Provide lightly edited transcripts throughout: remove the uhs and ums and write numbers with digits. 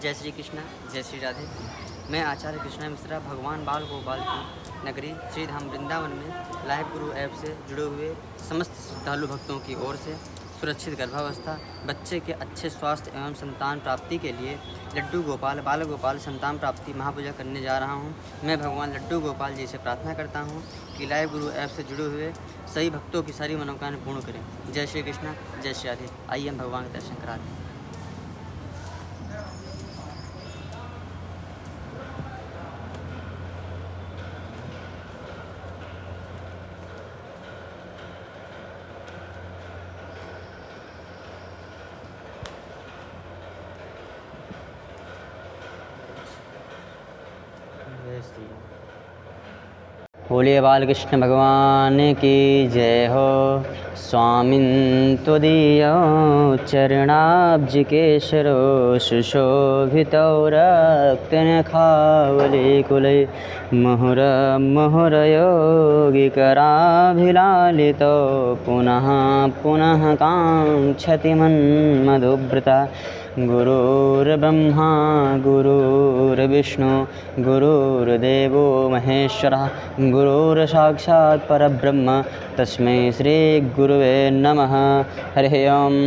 जय श्री कृष्ण, जय श्री राधे। मैं आचार्य कृष्णा मिश्रा भगवान बाल गोपाल की नगरी श्री धाम वृंदावन में लाइव गुरु ऐप से जुड़े हुए समस्त श्रद्धालु भक्तों की ओर से सुरक्षित गर्भावस्था, बच्चे के अच्छे स्वास्थ्य एवं संतान प्राप्ति के लिए लड्डू गोपाल बाल गोपाल संतान प्राप्ति महापूजा करने जा रहा हूं। मैं भगवान लड्डू गोपाल जी से प्रार्थना करता हूं कि लाइव गुरु ऐप से जुड़े हुए सभी भक्तों की सारी मनोकामनाएं पूर्ण करें। जय श्री कृष्ण, जय श्री राधे। आइए हम भगवान के दर्शन कराते हैं। बोलिए बाल कृष्ण भगवान की जय हो। स्वामिन् त्वदीयो चरणाब्ज केशरो सुशोभितो रक्तनखावलिकुले मुहुरमुहुरयोगिकराभिलालितो पुनः पुनः काङ्क्षति मन्मधुव्रता। गुरुर्ब्रह्मा गुरुर्विष्णु गुरुर्देवो महेश्वरः गुरुर्साक्षात् परब्रह्म तस्मै श्रीगुरुवे नमः। हरिः ओम्।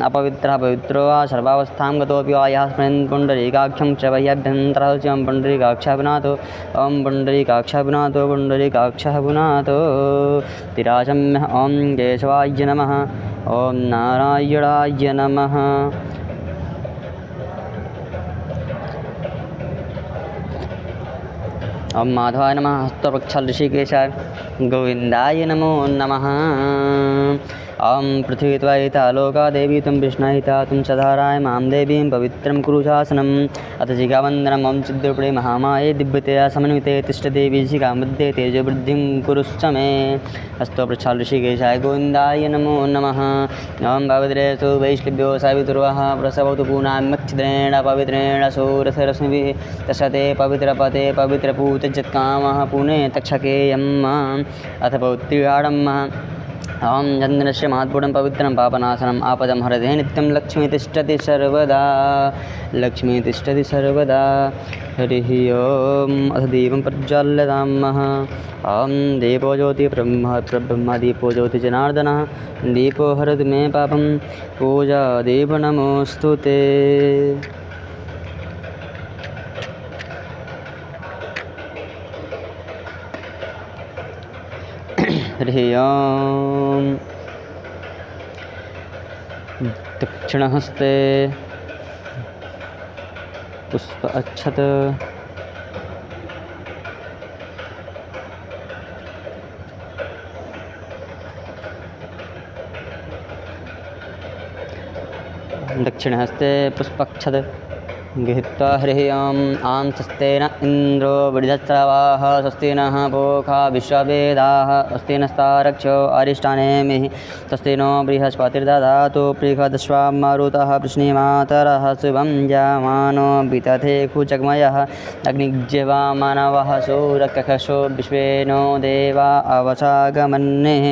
अपवित्रः पवित्रो वा सर्वावस्थां गतोऽपि वा यः स्मरन् पुण्डरीकाक्षं च वह्यभ्यन्तरः च पुण्डरीकाक्षः पुनातो ॐ पुण्डरीकाक्षः पुनातो पुण्डरीकाक्षः पुनातो तिराचम्यः। ॐ केशवाय नमः। ॐ नारायणाय नमः। ॐ माधवाय नमः। हस्तप्रक्षाल ऋषिकेशाय गोविन्दाय नमो नमः। ॐ पृथ्वी त्वयिता लोका देवी त्वं विष्णुहिता त्वं सधाराय मां देवीं पवित्रं कुरु शासनम्। अथ जिगावन्दनम्। ॐ चिद्रूपिणे महामाये दिव्यतया समन्विते तिष्ठदेवी जिगामध्ये तेजोवृद्धिं कुरुश्च मे। हस्तप्रक्षाल ऋषिकेशाय गोविन्दाय नमो नमः। ॐ पवित्रेषु वैष्णव्यो सावितुर्वः प्रसवतु पूर्णाम्यच्छिद्रेण पवित्रेण सूरसरश्मिभिः तस्ते पवित्रपते पवित्रपूतजत्कामः पुने तक्षकेयम्। अथ पौत्र्याडम्। ॐ चन्द्रस्य महत्पुटं पवित्रं पापनाशनम् आपदं हरदे नित्यं लक्ष्मी तिष्ठति सर्वदा लक्ष्मी तिष्ठति सर्वदा। हरिः ओम्। अथ दीपं प्रज्वाल्यतामः। ॐ दीपो ज्योति ब्रह्म दीपो ज्योति जनार्दनः दीपो हरतु मे पापं पूजा दीप नमोऽस्तु ते। हरिः ओम्। दक्षिणहस्ते पुष्प अक्षत दक्षिणहस्ते पुष्पक्षत गृहीत्वा हरिः ओम्। आं स्वस्तेन इन्द्रो वृद्धस्रवाः स्वस्ति नः पूषा विश्ववेदाः स्वस्ति नस्तारक्षो अरिष्टानेमिः स्वस्ति नो बृहस्पतिर्दधातु बृहदश्वा मरुतः वृष्णिमातरः शुभं जामानो विदधे कुचग्मयः अग्निज्यवा मानवः सूरकक्षो विश्वे नो देवा अवसागमन्नेः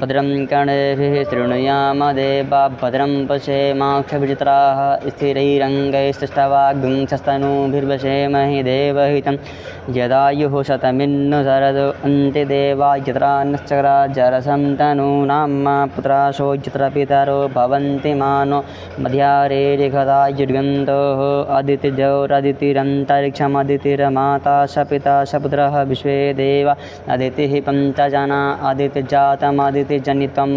भद्रं कर्णेभिः शृणुयाम देवा भद्रं पश्येमाक्षभिचित्राः स्थिरैरङ्गैस्तवा गुंसस्तनूभिर्वशेमहि देवहितं यदायुः शतमिन्नु शरदो अन्ते देवा यत्रा नश्चक्रा जरसं तनूनां पुत्राशो यत्र पितरो भवन्ति मानो मध्यारेरिखदा युड्गन्तोः अदितिजोरदितिरन्तरिक्षमदितिर्माता स पिता स पुत्रः विश्वे देवा अदितिः पञ्चजना अदितिजातमदितिजनित्वं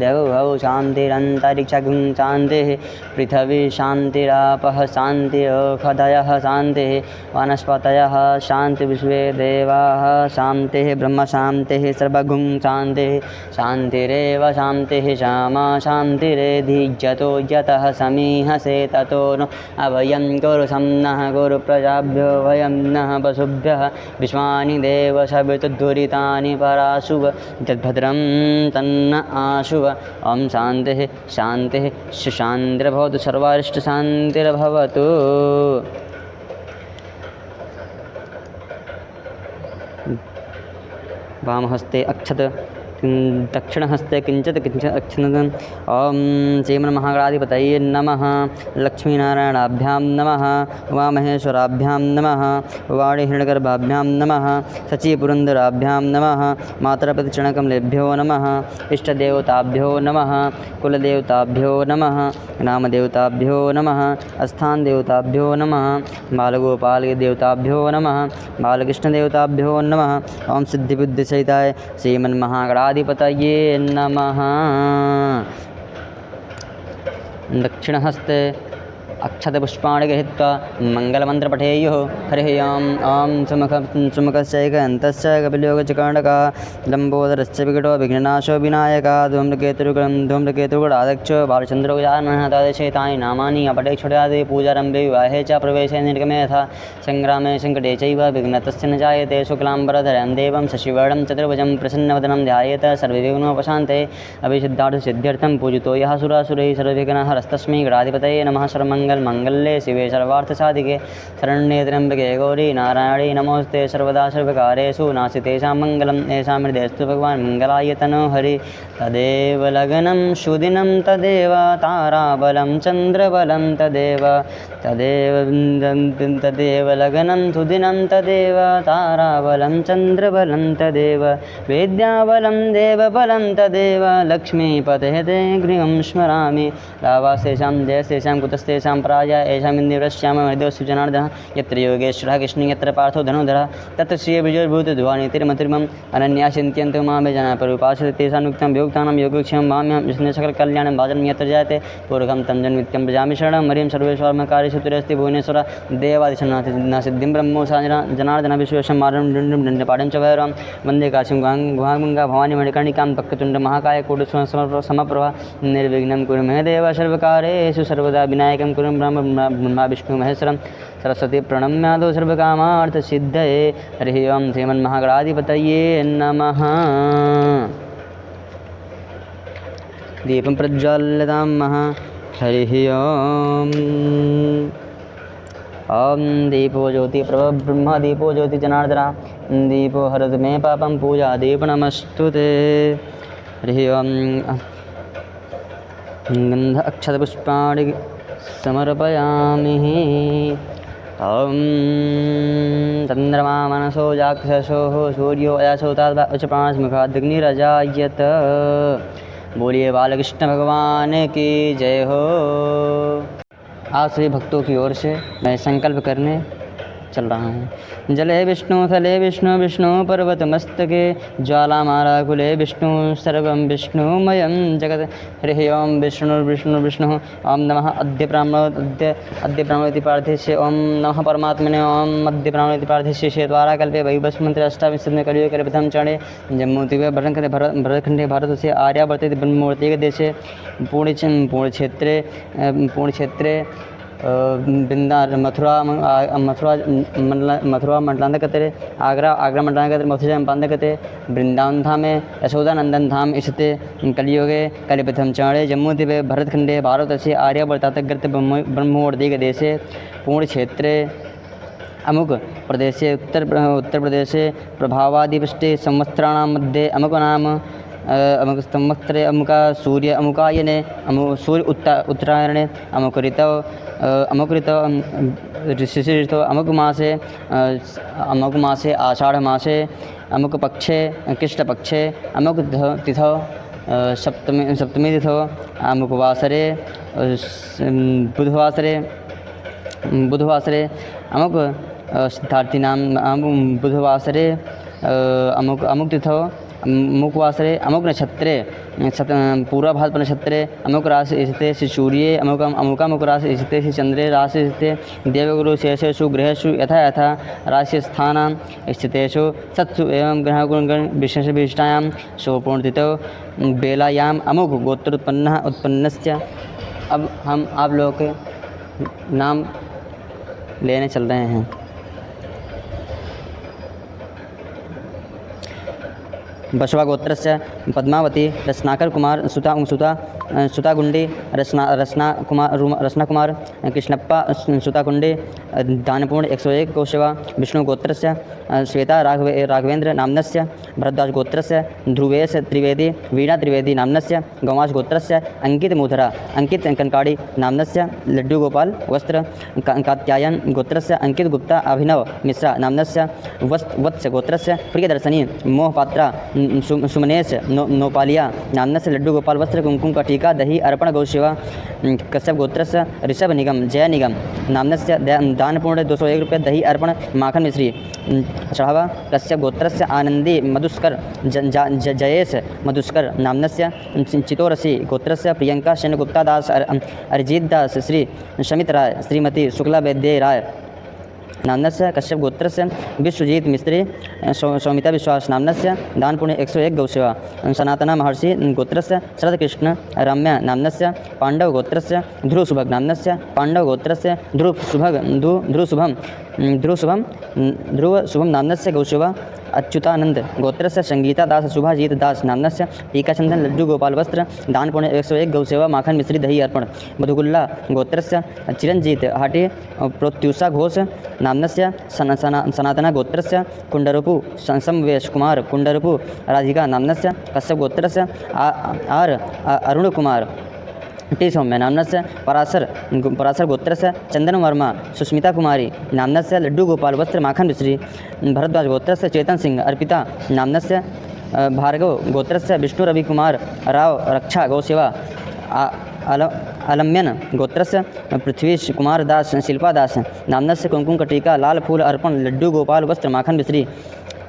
देवौ शान्तिरन्तरिक्षगुं शान्तिः पृथिवी शान्तिरापः शान्तिरोषधयः शान्तिः वनस्पतयः शान्ति विश्वे देवाः शान्तिः ब्रह्म शान्तिः सर्वगुं शान्तिः शान्तिरेव शान्तिः श्यामा शान्तिरेधिजतो यतः समीहसे ततो नो अभयं कुरु सम्नः कुरु प्रजाभ्यो भयं नः पशुभ्यः विश्वानि देव सवितुर्दुरितानि पराशुभ यद्भद्रं तन्न आशुभ। ॐ शान्तिः शान्तिः सुशान्तिर्भवतु सर्वारिष्टशान्तिर्भवतु। वामहस्ते अक्षत दक्षिणहस्ते किञ्चित् किञ्चित् अक्षिणम् ॐ श्रीमन्महागणाधिपतये नमः। लक्ष्मीनारायणाभ्यां नमः। उमामहेश्वराभ्यां नमः। वाणीहिरण्यगर्भाभ्यां नमः। सचीपुरन्दराभ्यां नमः। मातरपतिचरणकमलेभ्यो नमः। इष्टदेवताभ्यो नमः। कुलदेवताभ्यो नमः। नामदेवताभ्यो नमः। स्थानदेवताभ्यो नमः। बालगोपालदेवताभ्यो नमः। बालकृष्णदेवताभ्यो नमः। ॐ सिद्धिबुद्धिसहिताय श्रीमन्महागणाधिपतये नमः। दक्षिणहस्ते अक्षतपुष्पाणि गृहीत्वा मङ्गलमन्त्रपठेयुः। हरिः ॐ सुमुखस्यैकन्तस्य कपिलयोगचकर्णकः लम्बोदरस्य विकटो विघ्ननाशो विनायकः धूम्रकेतुगणाध्यक्षो बालचन्द्रगजाननः तादृशेतानि नामानि अपठे क्षुरादि पूजारम्भे विवाहे च प्रवेशे निर्गमे यथा सङ्ग्रामे सङ्कटे चैव विघ्नतस्य न जायते। शुक्लाम्बरधरं देवं शशिवर्णं चतुर्भुजं प्रसन्नवदनं ध्यायेत सर्वविघ्नोपशान्ते। अभिसिद्धार्थसिद्ध्यर्थं पूजितो यः सुरासुरैः सर्वविघ्नहरस्तस्मै गणाधिपतये नमः। सर्वमङ्गलमाङ्गल्ये शिवे सर्वार्थसाधिके शरण्ये त्र्यम्बके गौरी नारायणी नमोस्ते। सर्वदा सर्वकार्येषु नास्ति तेषां मङ्गलम्। येषां हृदयस्तु भगवान् मङ्गलाय तनो हरि। तदेव लग्नं सुदिनं तदेव ताराबलं चन्द्रबलं तदेव लग्नं सुदिनं तदेव ताराबलं चन्द्रबलं तदेव विद्याबलं देवबलं तदेव लक्ष्मीपतेः ते गृहं स्मरामि। लाभास्तेषां जयस्तेषां कुतस्तेषां पराजय येषामिन्द्रियश्याम हृदयस्तु जनार्दनः। यत्र योगेश्वरः कृष्णः यत्र पार्थो धनुधरः तत्र श्रीविजयोर्भूतध्वनितिर्मतिर्मम् अनन्या चिन्तयन्तु मां ये जनाः परुपासते तेषां युक्तं वियुक्तानां योगक्षेमं माम्यहं विष्णुः सकलकल्याणं भाजनं यत्र जायते पूर्वकं तं जन्मनित्यं भजामि शरणं हरिं सर्वेश्वरमकार्येषु तुर्यस्ति भुवनेश्वर देवादिशनाथिनासिद्धिं ब्रह्मोषा जनार्दन विश्वेशं मारं डुण्डं दण्डपाठं च भैरवं वन्दे काशीं गुहागङ्गा भवानी मणिकर्णिकां पक्कतुण्डमहाकाय कोटिसमप्रभा निर्विघ्नं कुरु मे देव सर्वकार्येषु सर्वदा विनायकं कुरु ब्रह्मा विष्णु महेश्वरं सरस्वती प्रणम्यादौ सर्वकामार्थसिद्धये। हरिः ॐ श्रीमन्महागणाधिपतये नमः। दीपं प्रज्वाल्यतां हरिः ॐ दीपो ज्योति प्रभब्रह्म दीपो ज्योति जनार्दना दीपो हरतु मे पापं पूजा दीपनमस्तु ते। हरिः ॐ गन्ध अक्षतपुष्पाणि समर्पयामि। ॐ चन्द्रमा मनसो जाक्षसोः सूर्यो अयसो तद्वाचप्राणस्मुखादग्निरजायत। बोलिए बालकृष्ण भगवान की जय हो। आज सभी भक्तों की ओर से मैं संकल्प करने चल रहा हूँ। जले विष्णु थले विष्णु विष्णु पर्वतमस्तके ज्वालामालाकुले विष्णु सर्वं विष्णुमयं जगत्। हरिः ॐ विष्णुर्विष्णु विष्णुः ॐ नमः अद्य ब्राह्मणोति पार्थिष्ये ॐ नमः परमात्मने ॐ अद्य ब्राह्मणोति पार्थिष्ये शेद्वारा कल्पे वैवस्मन्त्रे अष्टाविंशतिमे कलियुगे कल्पितं चरणे जम्मूद्वीपे भरतखण्डे भारतस्य आर्यावर्ते ब्रह्मवर्तिकदेशे पुण्यक्षेत्रे मथुरा मंडलांतर्गते आगरा मंडलांतर्गते मथुरा पांतर्गते वृंदावन धामे यशोदानंदन धाम स्थिते कलियुगे कलिप्रथम चरणे जम्मूद्वीपे भरतखंडे भारतस्य आर्यावर्तांतर्गते ब्रह्मवर्तिकदेशे पुण्यक्षेत्रे अमुक प्रदेशे उत्तर प्रदेशे प्रभावादिवृष्टि संवत्सराणां मध्ये अमुक नाम अमुक संवत्सरे अमुका सूर्य अमुकायने सूर्य उत्तरायणे अमुक ऋतौ ऋषिऋतौ अमुक मासे आषाढ़ मासे अमुक पक्षे कृष्णपक्षे अमुक तिथौ सप्तमी तिथौ अमुक वासरे बुधवासरे अमुक सिद्धार्थीनां बुधवासरे अमुक तिथौ अमुकवासरे अमुक नक्षत्रे पूर्वाभाद्र नक्षत्रे अमुक राशि स्थिते श्री सूर्ये अमुक राशि स्थिते श्री चंद्रे राशि स्थिते देवगुरु शेषेषु गृहेषु यथा यथा राशिस्थानां स्थितेषु सत्सु एवं ग्रहगुण विशेषविशिष्टायां शुभपूर्णतिथौ बेलायाम् अमुक उत्पन्नस्य। अब हम आप लोगों के नाम लेने चल रहे हैं। बसवागोत्रस्य पद्मावती रत्नाकर कुमार सुतागुंडी रत्नाकुमार कृष्णप्पा सुताकुंडी दानपूर्ण 101 गौसेवा विष्णुगोत्रस्य श्वेता राघवेंद्र नाम्नस्य भरद्वाज गोत्रस्य ध्रुवेश त्रिवेदी वीणा त्रिवेदी नाम्नस्य गौमाश गोत्रस्य अंकित मूधरा अंकित कनकाड़ी नाम्नस्य लड्डू गोपाल वस्त्र कात्यायन गोत्रस्य अंकित गुप्ता अभिनव मिश्रा नाम्नस्य वत्स गोत्रस्य प्रियदर्शनी मोहपात्रा सुमनेश नोपालिया नाम्नस्य लड्डू गोपाल वस्त्र कुमकुम का टीका दही अर्पण गौसेवा कश्यप गोत्रस्य ऋषभ निगम जय निगम नाम्नस्य दानपूर्ण 201 रुपये दही अर्पण माखन मिश्री चढ़ावा कश्यप गोत्रस्य आनंदी मधुस्कर जयेश मधुस्कर नाम्नस्य चितोरसी गोत्रस्य प्रियंका सेनगुप्ता दास अरिजीत दास श्री शमित राय श्रीमती शुक्ला वैद्य राय नाम्नस्य कश्यप गोत्रस्य विश्वजीत मिस्त्री सौमिता विश्वास नाम्नस्य दानपुण्य 101 गौसेवा सनातना महर्षि गोत्रस्य शरदकृष्ण रम्या नाम्नस्य पांडव गोत्रस्य ध्रुव सुभग नाम्नस्य पांडव गोत्रस्य ध्रुव शुभम नाम्नस्य गौसेवा अच्युतानंद गोत्रस्य संगीता दास शुभाजीत दास नाम्नस्य टीकाचंदन लड्डू गोपाल वस्त्र दानपुण्य 101 गौसेवा माखन मिश्री दही अर्पण मधुगुल्ला गोत्रस्य चिरंजीत हाटी प्रोत्युषा घोष नाम्नस्य सनातना गोत्रस्य कुंडरपु संवेश कुमार कुंडरपु राधिका नाम्नस्य कश्यप गोत्रस्य अरुण कुमार टी सौम्य नाम्नस्य पराशर गोत्रस्य चंदन वर्मा सुष्मिता कुमारी नाम्नस्य लड्डू गोपाल वस्त्र माखन मिश्री भरद्वाज गोत्रस्य चेतन सिंह अर्पिता नाम्नस्य भार्गव गोत्रस्य विष्णु रवि कुमार राव रक्षा गौसेवा अलम्यन गोत्रस्य पृथ्वीश कुमार दास शिल्पा दास नाम्नस्य कुमकुम कटिका लाल फूल अर्पण लड्डू गोपाल वस्त्र माखन मिश्री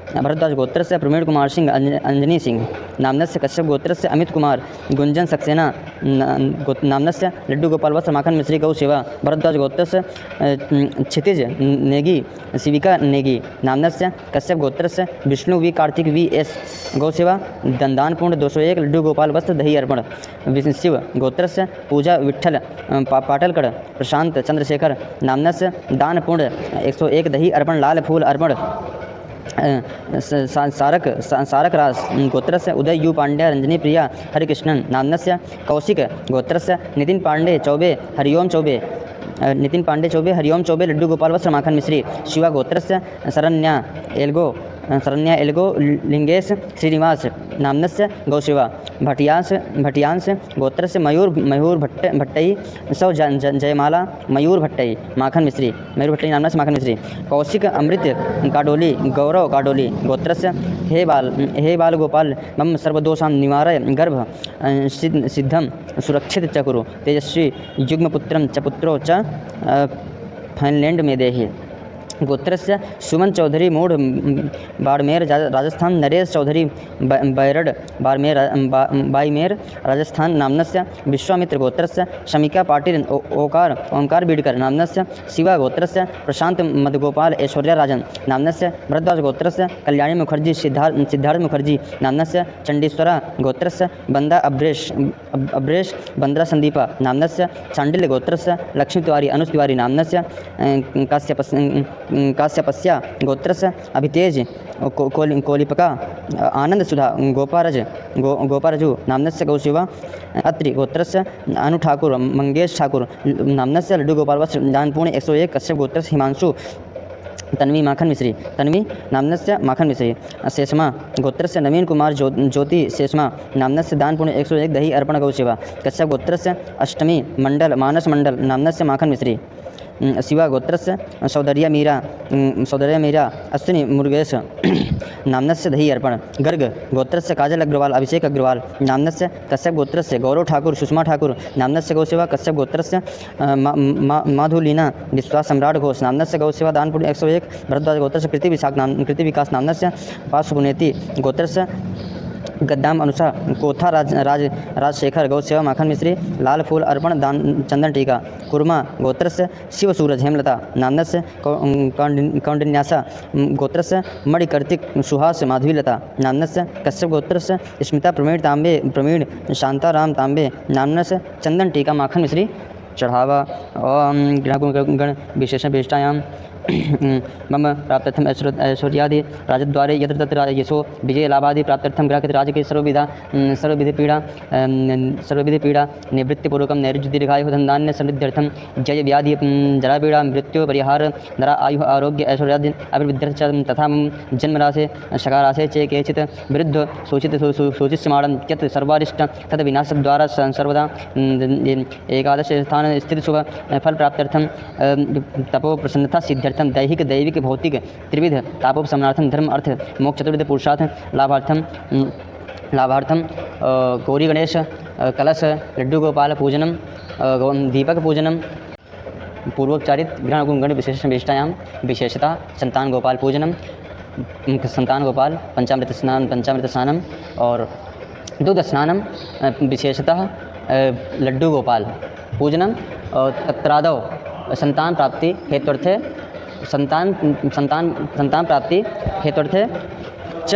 भरद्वाज गोत्रस्य प्रवीण कुमार सिंह अंजनी सिंह नाम्नस्य कश्यप गोत्रस्य अमित कुमार गुंजन सक्सेना नाम्नस्य लड्डू गोपाल वस्त्र माखन मिश्री गौ सेवा भरद्वाज गोत्रस्य क्षितिज नेगी शिविका नेगी नाम्नस्य कश्यप गोत्रस्य Vishnu V Kartik V S गौ सेवा दंदानपूर्ण 201 लड्डू गोपाल वस्त्र दही अर्पण शिव गोत्रस्य पूजा विठ्ठल पाटलकड़ प्रशांत चंद्रशेखर नाम्नस्य दानपूर्ण 101 दही अर्पण लाल फूल अर्पण सारक रास गोत्रस्य उदय यू पांड्या रंजनी प्रिया हरिकृष्णन नाम्नस्य कौशिक गोत्रस्य नितिन पांडे चौबे हरिओम चौबे नितिन पांडे चौबे हरिओम चौबे लड्डू गोपाल वस्त्र माखन मिश्री शिवा गोत्रस्य शरण्या एल्गो लिंगेश श्रीनिवास नाम्नस्य गौशिवा भटियांश गोत्रस्य मयूर भट्टई सौ जयमाला मयूर भट्टई माखन मिश्री मयूर भट्टई नाम्नस्य माखन मिश्री कौशिक अमृत काडोली गौरव काडोली गोत्रस्य हे बाल गोपाल मम सर्वदोषां निवारय गर्भ सिद्धम सुरक्षित च कुरु तेजस्वी युग्मपुत्रं च पुत्रो च फाइनलैंड में देहि गोत्रस्य सुमन चौधरी मूढ़ बाड़मेर राजस्थान नरेश चौधरी बैरड बाईमेर राजस्थान नाम्नस्य विश्वामित्र गोत्रस्य शमिका पाटिल ओंकार बीडकर नाम्नस्य शिवा गोत्रस्य प्रशांत मधुगोपाल ऐश्वर्या राजन नाम्नस्य भरद्वाज गोत्रस्य कल्याणी मुखर्जी सिद्धार्थ मुखर्जी नाम्नस्य चंडीश्वरा गोत्रस्य बंदा अब्रेश बंद्रा संदीपा नाम्नस्य चांडिल्य गोत्रस्य लक्ष्मी तिवारी अनुज तिवारी नाम्नस्य काश्यपस्य गोत्रस्य अभितेज कोलिपका आनंद सुधा गोपारजु नाम्नस्य गौशिवा अत्रि गोत्रस्य अनु ठाकुर मंगेश ठाकुर नाम्नस्य लड्डू गोपाल वस्त्र दानपूर्ण 101 कश्यप गोत्रस्य हिमांशु तन्वी माखन मिश्री तन्वी नाम्नस्य माखन मिश्री शेषमा गोत्रस्य नवीन कुमार ज्योति शेषमा नाम्नस्य दानपूर्ण 101 दही अर्पण गौशिवा कश्यप गोत्रस्य अष्टमी मंडल मानस मंडल नाम्नस्य माखन मिश्री शिवा गोत्रस्य सौदर्या मीरा अश्विनी मुरुगेश नाम्नस्य दही अर्पण गर्ग गोत्रस्य काजल अग्रवाल अभिषेक अग्रवाल नाम्नस्य कश्यप गोत्रस्य गौरव ठाकुर सुषमा ठाकुर नाम्नस्य गौसेवा कश्यप गोत्रस्य माधुलीना विश्वास सम्राट घोष नाम्नस्य गौसेवा दानपुर 101 भरद्वाज गोत्रस्य कृति विकास नाम्नस्य पार्श्वगुणेति गोत्रस्य गद्दाम अनुषा कोथा राजशेखर गौसेवा माखन मिश्री लाल फूल अर्पण दान चंदन टीका कुर्मा गोत्रस्य शिव सूरज हेमलता नाम्नस्य कौंडिन्यासा गोत्रस्य मणिकर्तिक सुहास माधवीलता नाम्नस्य कश्यप गोत्रस्य स्मिता प्रवीण शांताराम तांबे नाम्नस्य चंदन टीका माखन मिश्री चढ़ावा ओम गण विशेषण विशिष्टायाम मम प्राप्त्यर्थम ऐश्वर्यादि राजद्वारे यत्र तत्र यशो विजय लाभादि प्राप्त्यर्थम ग्राह्यते राजके सर्वविधि पीड़ा निवृत्तिपूर्वकं नैरुज्य दीर्घायुः धनधान्य समृद्ध्यर्थम जय व्याधि जरापीड़ा मृत्यु परिहार नरा आयु आरोग्य ऐश्वर्यादि अभिवृद्ध्यर्थ तथा मम जन्मराशे शकाराशे चे केचित् विरुद्ध सूचिस्यमाणं यत् सर्वारिष्ट तद् विनाशद्वारा सर्वदा एकादश स्थान स्थित शुभ फल प्राप्त्यर्थम तपो प्रसन्नता सिद्ध्यर्थम दैहिक दैविक भौतिक त्रिविध तापोपशमनार्थम धर्म अर्थ मोक्ष चतुर्विध पुरुषार्थ लाभार्थम गौरी गणेश कलश लड्डू गोपाल पूजनम दीपक पूजनम पूर्वोच्चारित ग्रहण गण विशेषतायां विशेषता संतान गोपाल पूजनम संतान गोपाल पंचामृत स्नानम और दूध स्नानम विशेषतः लड्डू गोपाल पूजनम और तत्रादौ संतान प्राप्ति हेतुर्थे संतान प्राप्ति हेतुर्थे च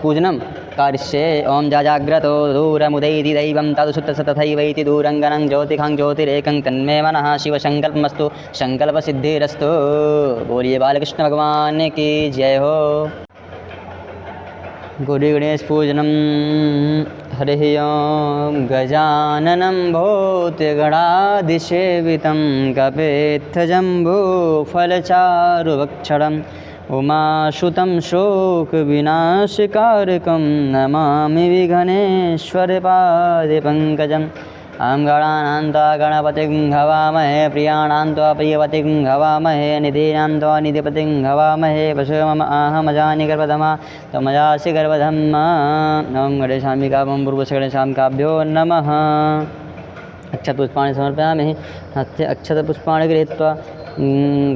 पूजनम कार्ये ओम जाजाग्रतो दूरमुदैति दैवं तदुसुत तथैवैति दूरङ्गनं ज्योतिखं ज्योतिरेकं तन्मे मनः शिवसङ्कल्पमस्तु संकल्पसिद्धिरस्तु। बोलिए बालकृष्ण भगवान की जय हो। गौरी गणेश पूजनम। हरिः ओं। गजाननं भूतगणादिसेवितं कपेत्थजम्बूफलचारुभक्षणम् उमासुतं शोकविनाशकारकं नमामि विघ्नेश्वरपादपङ्कजम्। अहं गणानां गणपतिं हवामहे प्रियाणां प्रियपतिं हवामहे निधीनां निधिपतिं हवामहे पशु मम अहमजानि गर्भधमा त्वमजासि गर्भधम्मा। ओं गणेशाम्बिकाभं पूर्वशगणेशाम्बिकाभ्यो नमः। अक्षतपुष्पाणि समर्पयामि। हस्ते अक्षतपुष्पाणि गृहीत्वा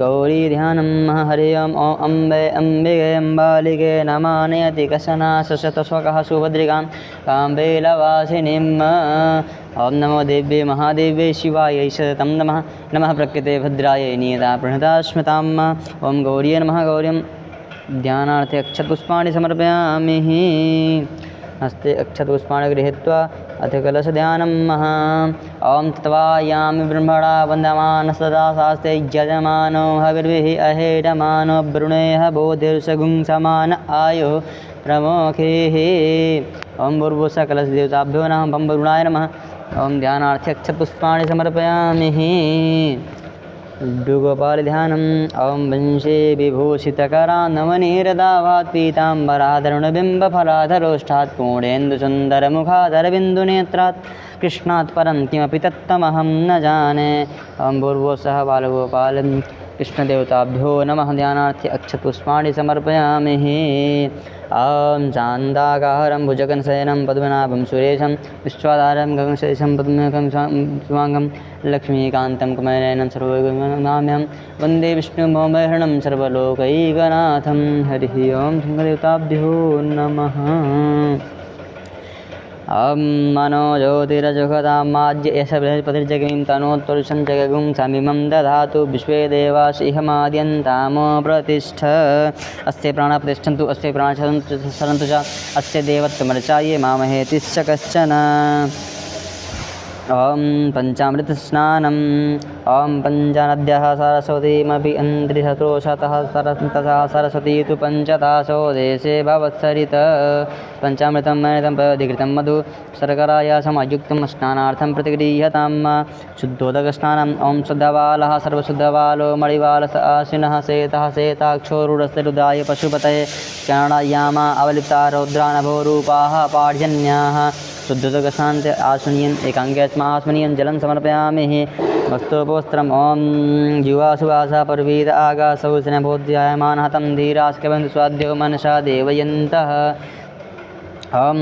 गौरी ध्यानं। हरि ओं अम्बे अम्बिके अम्बालिके नमानयति कशना शशतस्वकः सुभद्रिकां काम्बेलवासिनीम्। ॐ नमो देव्ये महादेव्ये शिवायै सततं नमः। नमः प्रकृते भद्रायै नियता प्रणता स्मृताम्। ॐ गौर्यै नमः। गौर्यं ध्यानार्थे अक्षतपुष्पाणि समर्पयामि। हस्ते अक्षतपुष्पाणि गृहीत्वा अथ कलशध्यानं। ॐ तत्त्वायामि ब्रह्मणा वन्दमान सदा शास्त्रे यजमानो हविर्भिः अहेडमानो वरुणेः बोधिर्सगुं समान आयुः प्रमुखैः। ॐ भूर्भुवस्सुकलशदेवताभ्यो नमः। बं वरुणाय नमः। ॐ ध्यानार्थे अक्षतपुष्पाणि समर्पयामि। लड्डूगोपालध्यानम्। ॐ वंशे विभूषितकरा नवनीरदावात् पीताम्बराधरुणबिम्बफलाधरोष्ठात् पूर्णेन्दुसुन्दरमुखाधरबिन्दुनेत्रात् कृष्णात् परं किमपि तत्त्वमहं न जाने। ॐ भूर्भुवस्सुः बालगोपालं कृष्णदेवताभ्यो नमः। ध्यानार्थे अक्षतपुष्पाणि समर्पयामि। ॐ चान्दाकारं भुजगशयनं पद्मनाभं सुरेशं विश्वाधारं गगनसदृशं पद्मनाभं शुभाङ्गं लक्ष्मीकान्तं कुमारनयनं सर्वगुणनाम्यं वन्दे विष्णुभवहरणं सर्वलोकैकनाथं। हरिः ओं शङ्करदेवताभ्यो नमः। ॐ मनो ज्योतिरजुगतामाद्य एष बृहस्पतिर्जगीं तनोत्पुरुषं जगगुं समिमं दधातु विश्वे देवास इहमाद्यन्तामो प्रतिष्ठ। अस्य प्राणः प्रतिष्ठन्तु अस्य प्राणः सरन्तु च अस्य देवत्वमर्चाये मामहेतिश्च कश्चन। ॐ पञ्चामृतस्नानम्। ॐ पञ्चनद्यः सरस्वतीमपि अन्ध्रिशत्रोषतः तथा सरस्वती तु पञ्चतासो देशे भवत्सरित। पञ्चामृतं मनितं पयोधिकृतं मधु शर्कराया समयुक्तं स्नानार्थं प्रतिगृह्यताम्। शुद्धोदकस्नानम्। ॐ शुद्धबालः सर्वशुद्धबालो मणिबालः आशिनः शेतः शेताक्षो रूढस्य रुद्राय पशुपतये प्राणायामा अवलिप्ता रौद्रा नभो रूपाः पाठ्यन्याः। शुद्धोदकस्नान्ते आस्मनीयम् एकाङ्गेऽस्मास्मनीयं जलं समर्पयामि। वस्त्रोपवस्त्रम्। ॐ युवासुवासा पर्वीत आगासौ स्नेहबोध्यायमानः तं धीरास्कवन्तु स्वाध्यो मनसा देवयन्तः। ॐ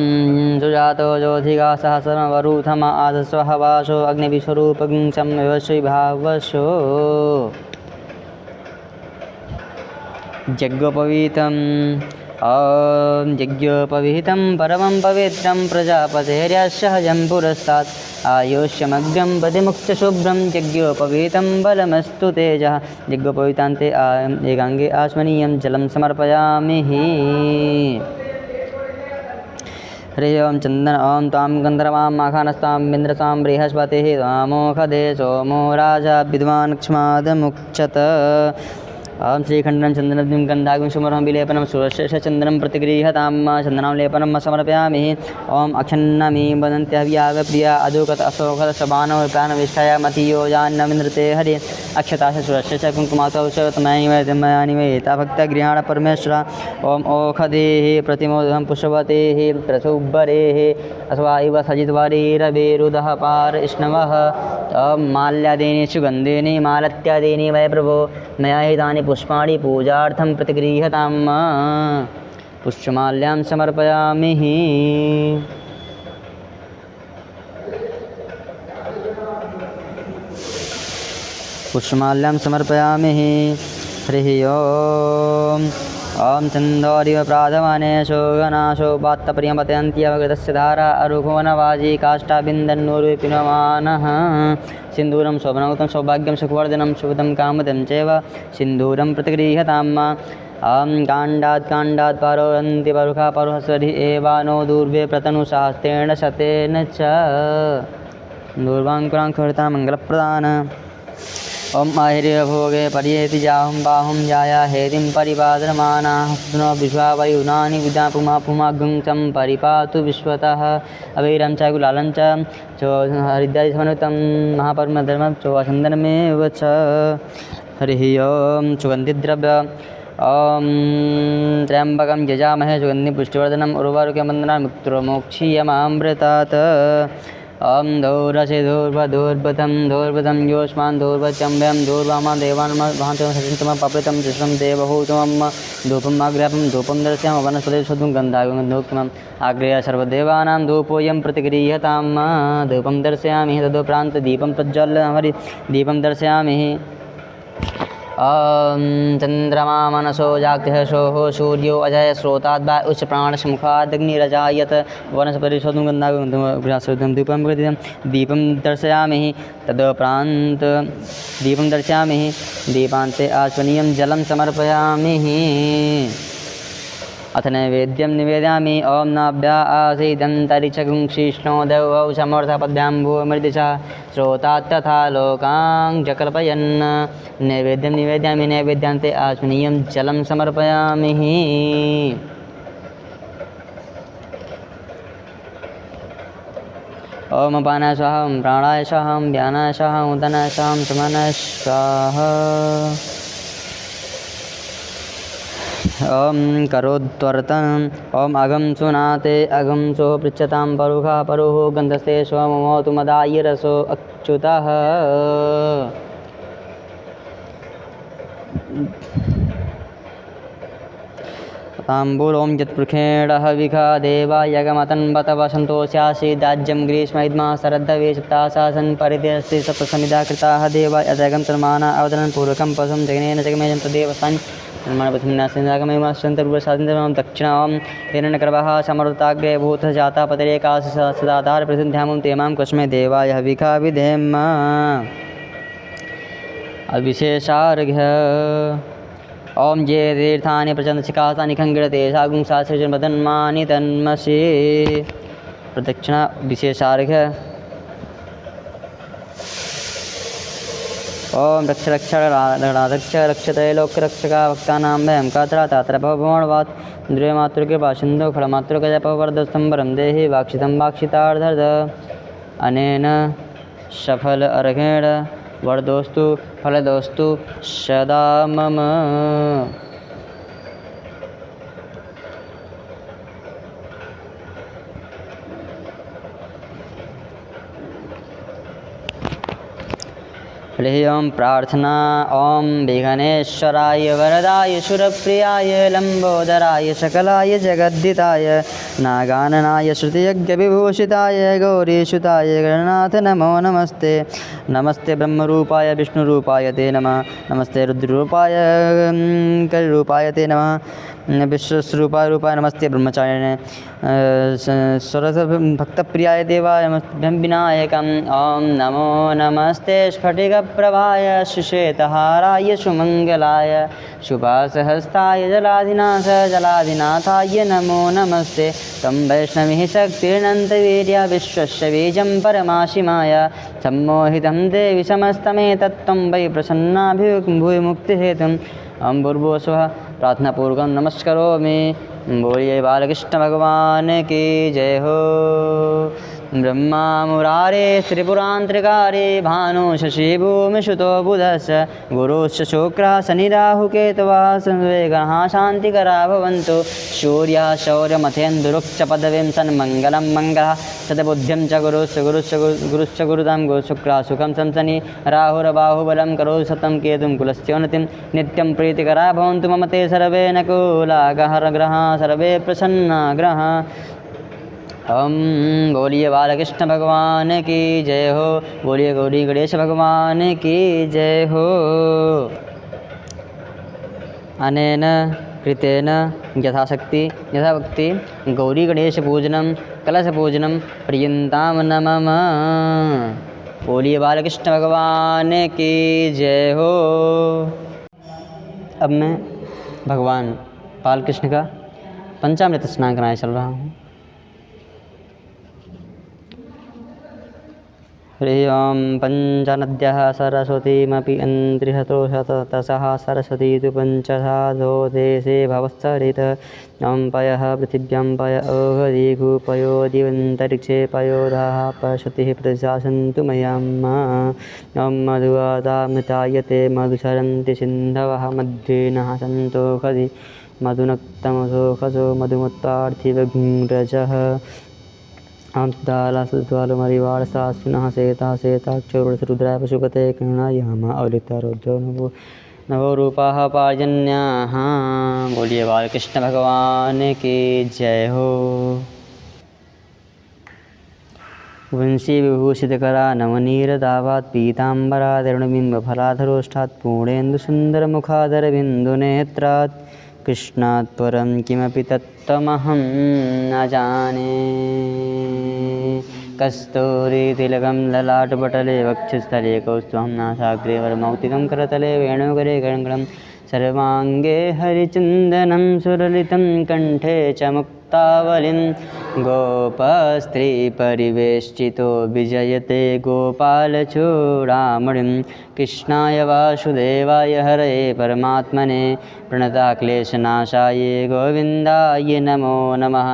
सुजातो ज्योतिघासः सर्वरूथमा आदस्वः वासो अग्निविश्वरूपं संविभावसो। यज्ञोपवीतम्। ॐ यज्ञोपवीतं परमं पवित्रं प्रजापतेर्यसहजं पुरस्तात् आयुष्यमग्रं पतिमुक्तशुभ्रं यज्ञोपवीतं बलमस्तु तेजः। यज्ञोपवीतान्ते एकाङ्गे आस्मनीयं जलं समर्पयामि। हरिः ओं चन्दन। ॐ त्वां गन्धर्वां माखानस्तां इन्द्रसां बृहस्पतिः त्वामोखदे सोमो राजा विद्वान् क्ष्मादमुच्यत। ॐ श्रीखण्डनं चन्दनं गन्धागं सुमरं विलेपनं सुरशेषचन्दनं प्रतिगृह्यतां चन्दनं लेपनं समर्पयामि। ॐ अक्षन्नमी वदन्त्य हव्याग प्रिया अधोगत अशोकत शबानो प्राणविष्ठाय मतियो जान्नमिन्द्रते हरि अक्षताश सुरशेष कुङ्कुमातमयानि वेता भक्तगृहाण परमेश्वर। ॐ ओखदेः प्रतिमोदं पुष्पवतेः प्रसुब्बरेः अथवा इव सजितवरीरवेरुदः पारष्णवः। ॐ माल्यादेनि सुगन्धेनि मालत्यादेनि वै प्रभो मया हितानि पुष्पाणि पूजार्थं प्रतिगृह्यतां पुष्पमाल्यां समर्पयामि। पुष्पमाल्यां समर्पयामि। हरिः ॐ। ॐ चन्दोरिव प्राधमाने शोगनाशो पात्तप्रियमतयन्त्यवगतस्य धारा अरुभुवनवाजी काष्ठाबिन्दन्नूरुपिनमानः सिन्दूरं शोभनौतं सौभाग्यं सुखवर्धनं शुभदं कामदं चैव सिन्दूरं प्रतिगृह्यताम्। ॐ काण्डात् पारोरन्ति परुखा परुहस्वरि एवानो दूर्वे प्रतनुशास्त्रेण शतेन च दूर्वाङ्कुराङ्कुरिता मङ्गलप्रदान। ॐ आहिर्यभोगे पर्येति जाहुं बाहुं जाया हेतिं परिपादरमानाः सुनो विश्वावयुनानि विदा पुमा पुमागुं चं परिपातु विश्वतः अवीरं च गुलालं च चो हरिद्यासमनुतं महापरमधर्मं चोवसन्दनमेव च। हरिः ॐ। सुगन्धिद्रव्य ॐ त्र्यम्बकं यजामहे सुगन्धिं पुष्टिवर्धनम् उर्वारुकमन्दनान् मृत्युर्मोक्षीयमामृतात्। ॐ धूरसि धूर्वधूर्वतं योष्मान् धूर्वचम्भ्यं धूर्वामा देवान् भान्तं सचिन्तमं पप्रितं शिष्टं देवहूतमं धूपम् आग्रहं धूपं दर्शयामि वनस्पतिशुद्धं गन्धागन्धोक्तमम् आग्रह्य सर्वदेवानां धूपोऽयं प्रतिगृह्यतां धूपं दर्शयामि तदुपरान्तं दीपं दर्शयामि। ॐ चन्द्रमा मनसो जाग्रः सोः सूर्यो अजय स्रोताद्वा उच्चप्राणसमुखादग्निरजायत वनस्पतिशोधं गन्धागन्धं धूपं प्रतिदिनं दीपं दर्शयामि। तदुपरान्त दीपं दर्शयामि दीपान्ते आचमनीयं जलं समर्पयामि। अथ नैवेद्यं निवेदयामि। ॐ नाभ्या आसीदन्तरिक्षगुं श्रीष्णो देवौ समर्थपद्भ्यां भूमृदिशा स्रोतात् तथा लोकां च कल्पयन् नैवेद्यं निवेदयामि नैवेद्यान्ते आचमनीयं जलं समर्पयामि। ॐ अपानाय स्वाहा ॐ प्राणाय स्वाहा ॐ व्यानाय स्वाहा ॐ उदनाय स्वाहा ॐ समानाय स्वाहा। ॐ करोद्वर्तनं ॐ अघं सुनाते अघं सो पृच्छतां परुखा परुः गन्धस्ते स्वममोतु मदाय रसो अच्युतः। ताम्बूलं यत्पृखेणः विखा देवायगमतन्वत वसन्तोऽस्यासि दाज्यं ग्रीष्मैद्मा शरद्धवे सप्ताशासन् परिदेशे सप्तसमिधा कृताः देवा अजगं तन्माना अवतरन् पूर्वकं पशुं जगनेन जगमेजं तदेव सान् निर्माणपथिनागमेवास्यन्तर्वसाधनं दक्षिणां हिरण्यगर्भः समरुताग्रे भूतः जाता पतिरेकाश सदाधार प्रसिद्ध्यामं तेमां कस्मै देवाय हविखा विधेम। विशेषार्घ्य ॐ ये तीर्थानि प्रचन्दशिखासानि खङ्गिरते सागुं शास्त्रजन्मधन्मानि तन्मसि। प्रदक्षिणा विशेषार्घ्य ॐ रक्ष रक्षत्रैलोक्यरक्षका भक्तानां भयं कातरा तात्र भवभ्रमणवात् द्रव्यमातृकृपा सिन्धो खलमातृकजपवर्धस्तम्बरं देहि वाक्षितं वाक्षितार्धर्ध। अनेन सफल अर्घेण वरदोस्तु फलदोस्तु सदा मम। हरिः ॐ। प्रार्थना ॐ विघ्नेश्वराय वरदाय सुरप्रियाय लम्बोदराय सकलाय जगद्धिताय नागाननाय श्रुतियज्ञविभूषिताय गौरीसुताय गणनाथ नमो नमस्ते। नमस्ते ब्रह्मरूपाय विष्णुरूपाय ते नमः। नमस्ते रुद्ररूपाय कलिरूपाय ते नमः। विश्वस्वरूपाय रूपाय नमस्ते ब्रह्मचारिणे सरसभक्तप्रियाय देवाय नमस्तेभ्यं विनायकम्। ॐ नमो नमस्ते स्फटिकप्रभाय सुश्वेतहाराय सुमङ्गलाय शुभासहस्ताय जलाधिनाथाय नमो नमस्ते। तं वैष्णवी शक्तिरनन्तवीर्या विश्वस्य बीजं परमाशिमाय सम्मोहितं देवि समस्तमेतत्त्वं वै प्रसन्नाभिभूय मुक्तिहेतुं हम भूर्भुवस्वः प्रार्थनापूर्वकं नमस्करोमि। बोलिए बालकृष्ण भगवान की जय हो। ब्रह्मा मुरारे त्रिपुरान्तरिकारे भानु शशि भूमिसुतो बुधस्य गुरुश्च शुक्रः शनिराहुकेतवः सर्वे ग्रहाः शान्तिकरा भवन्तु। सूर्यः शौर्यमथेन्दुरुश्च पदवीं सन्मङ्गलं मङ्गलः सद्बुद्धिं च गुरुश्च गुरुतं गुरुशुक्रः सुखं शंसनि राहुर्बाहुबलं करोति शतं केतुं कुलस्योन्नतिं नित्यं प्रीतिकरा भवन्तु मम ते सर्वे नकुलाः ग्रहाः सर्वे प्रसन्ना ग्रहाः। बोलिए बालकृष्ण भगवान की जय हो। बोलिए गौरी गणेश भगवान की जय हो। अनेन कृतेन यथाशक्ति यथाभक्ति गौरी गणेश पूजनं कलशपूजनं प्रियन्तां न मम। बोलिए बालकृष्ण भगवान की जय हो। अब मैं भगवान बालकृष्ण का पंचामृत स्नान कराने चल रहा हूँ। हरि ओं पञ्चनद्यः सरस्वतीमपि अन्त्रिहतो शततसः सरस्वती तु पञ्चधा देशे भवत्सरित ॐ पयः पृथिव्यां पय ओहदिगु पयो दिवन्तरिक्षे पयोधाः पशुतिः प्रशासन्तु मयाम्। ॐ मधुवातामृतायते मधुसरन्ति सिन्धवः मध्वेनः सन्तो खदि मधुनक्तमसो खसो मधुमत्पार्थिवघ्रजः। आंसुदालासुद्वालमरिवाळसास्विनः शेताक्षोरुद्राय पशुपते कृणायाम अवलितारोद्रो नवो रूपाः पार्जन्याः। बोलिए बालकृष्ण भगवान की जय हो। वंशी विभूषितकरा नवनीरदावात् पीताम्बरादरुणबिम्बफलाधरोष्ठात् पूर्णेन्दुसुन्दरमुखादरबिन्दुनेत्रात् कृष्णात् परं किमपि तत्त्वमहं न जाने। कस्तूरीतिलकं ललाटपटले वक्षस्थले कौस्तुभं नासाग्रे वरमौक्तिकं करतले वेणुकरे गणगणं सर्वाङ्गे हरिचन्दनं सुललितं कण्ठे च मुक्तावलिं गोपस्त्रीपरिवेष्टितो विजयते गोपालचूडामणिं। कृष्णाय वासुदेवाय हरये परमात्मने प्रणताक्लेशनाशाय गोविन्दाय नमो नमः।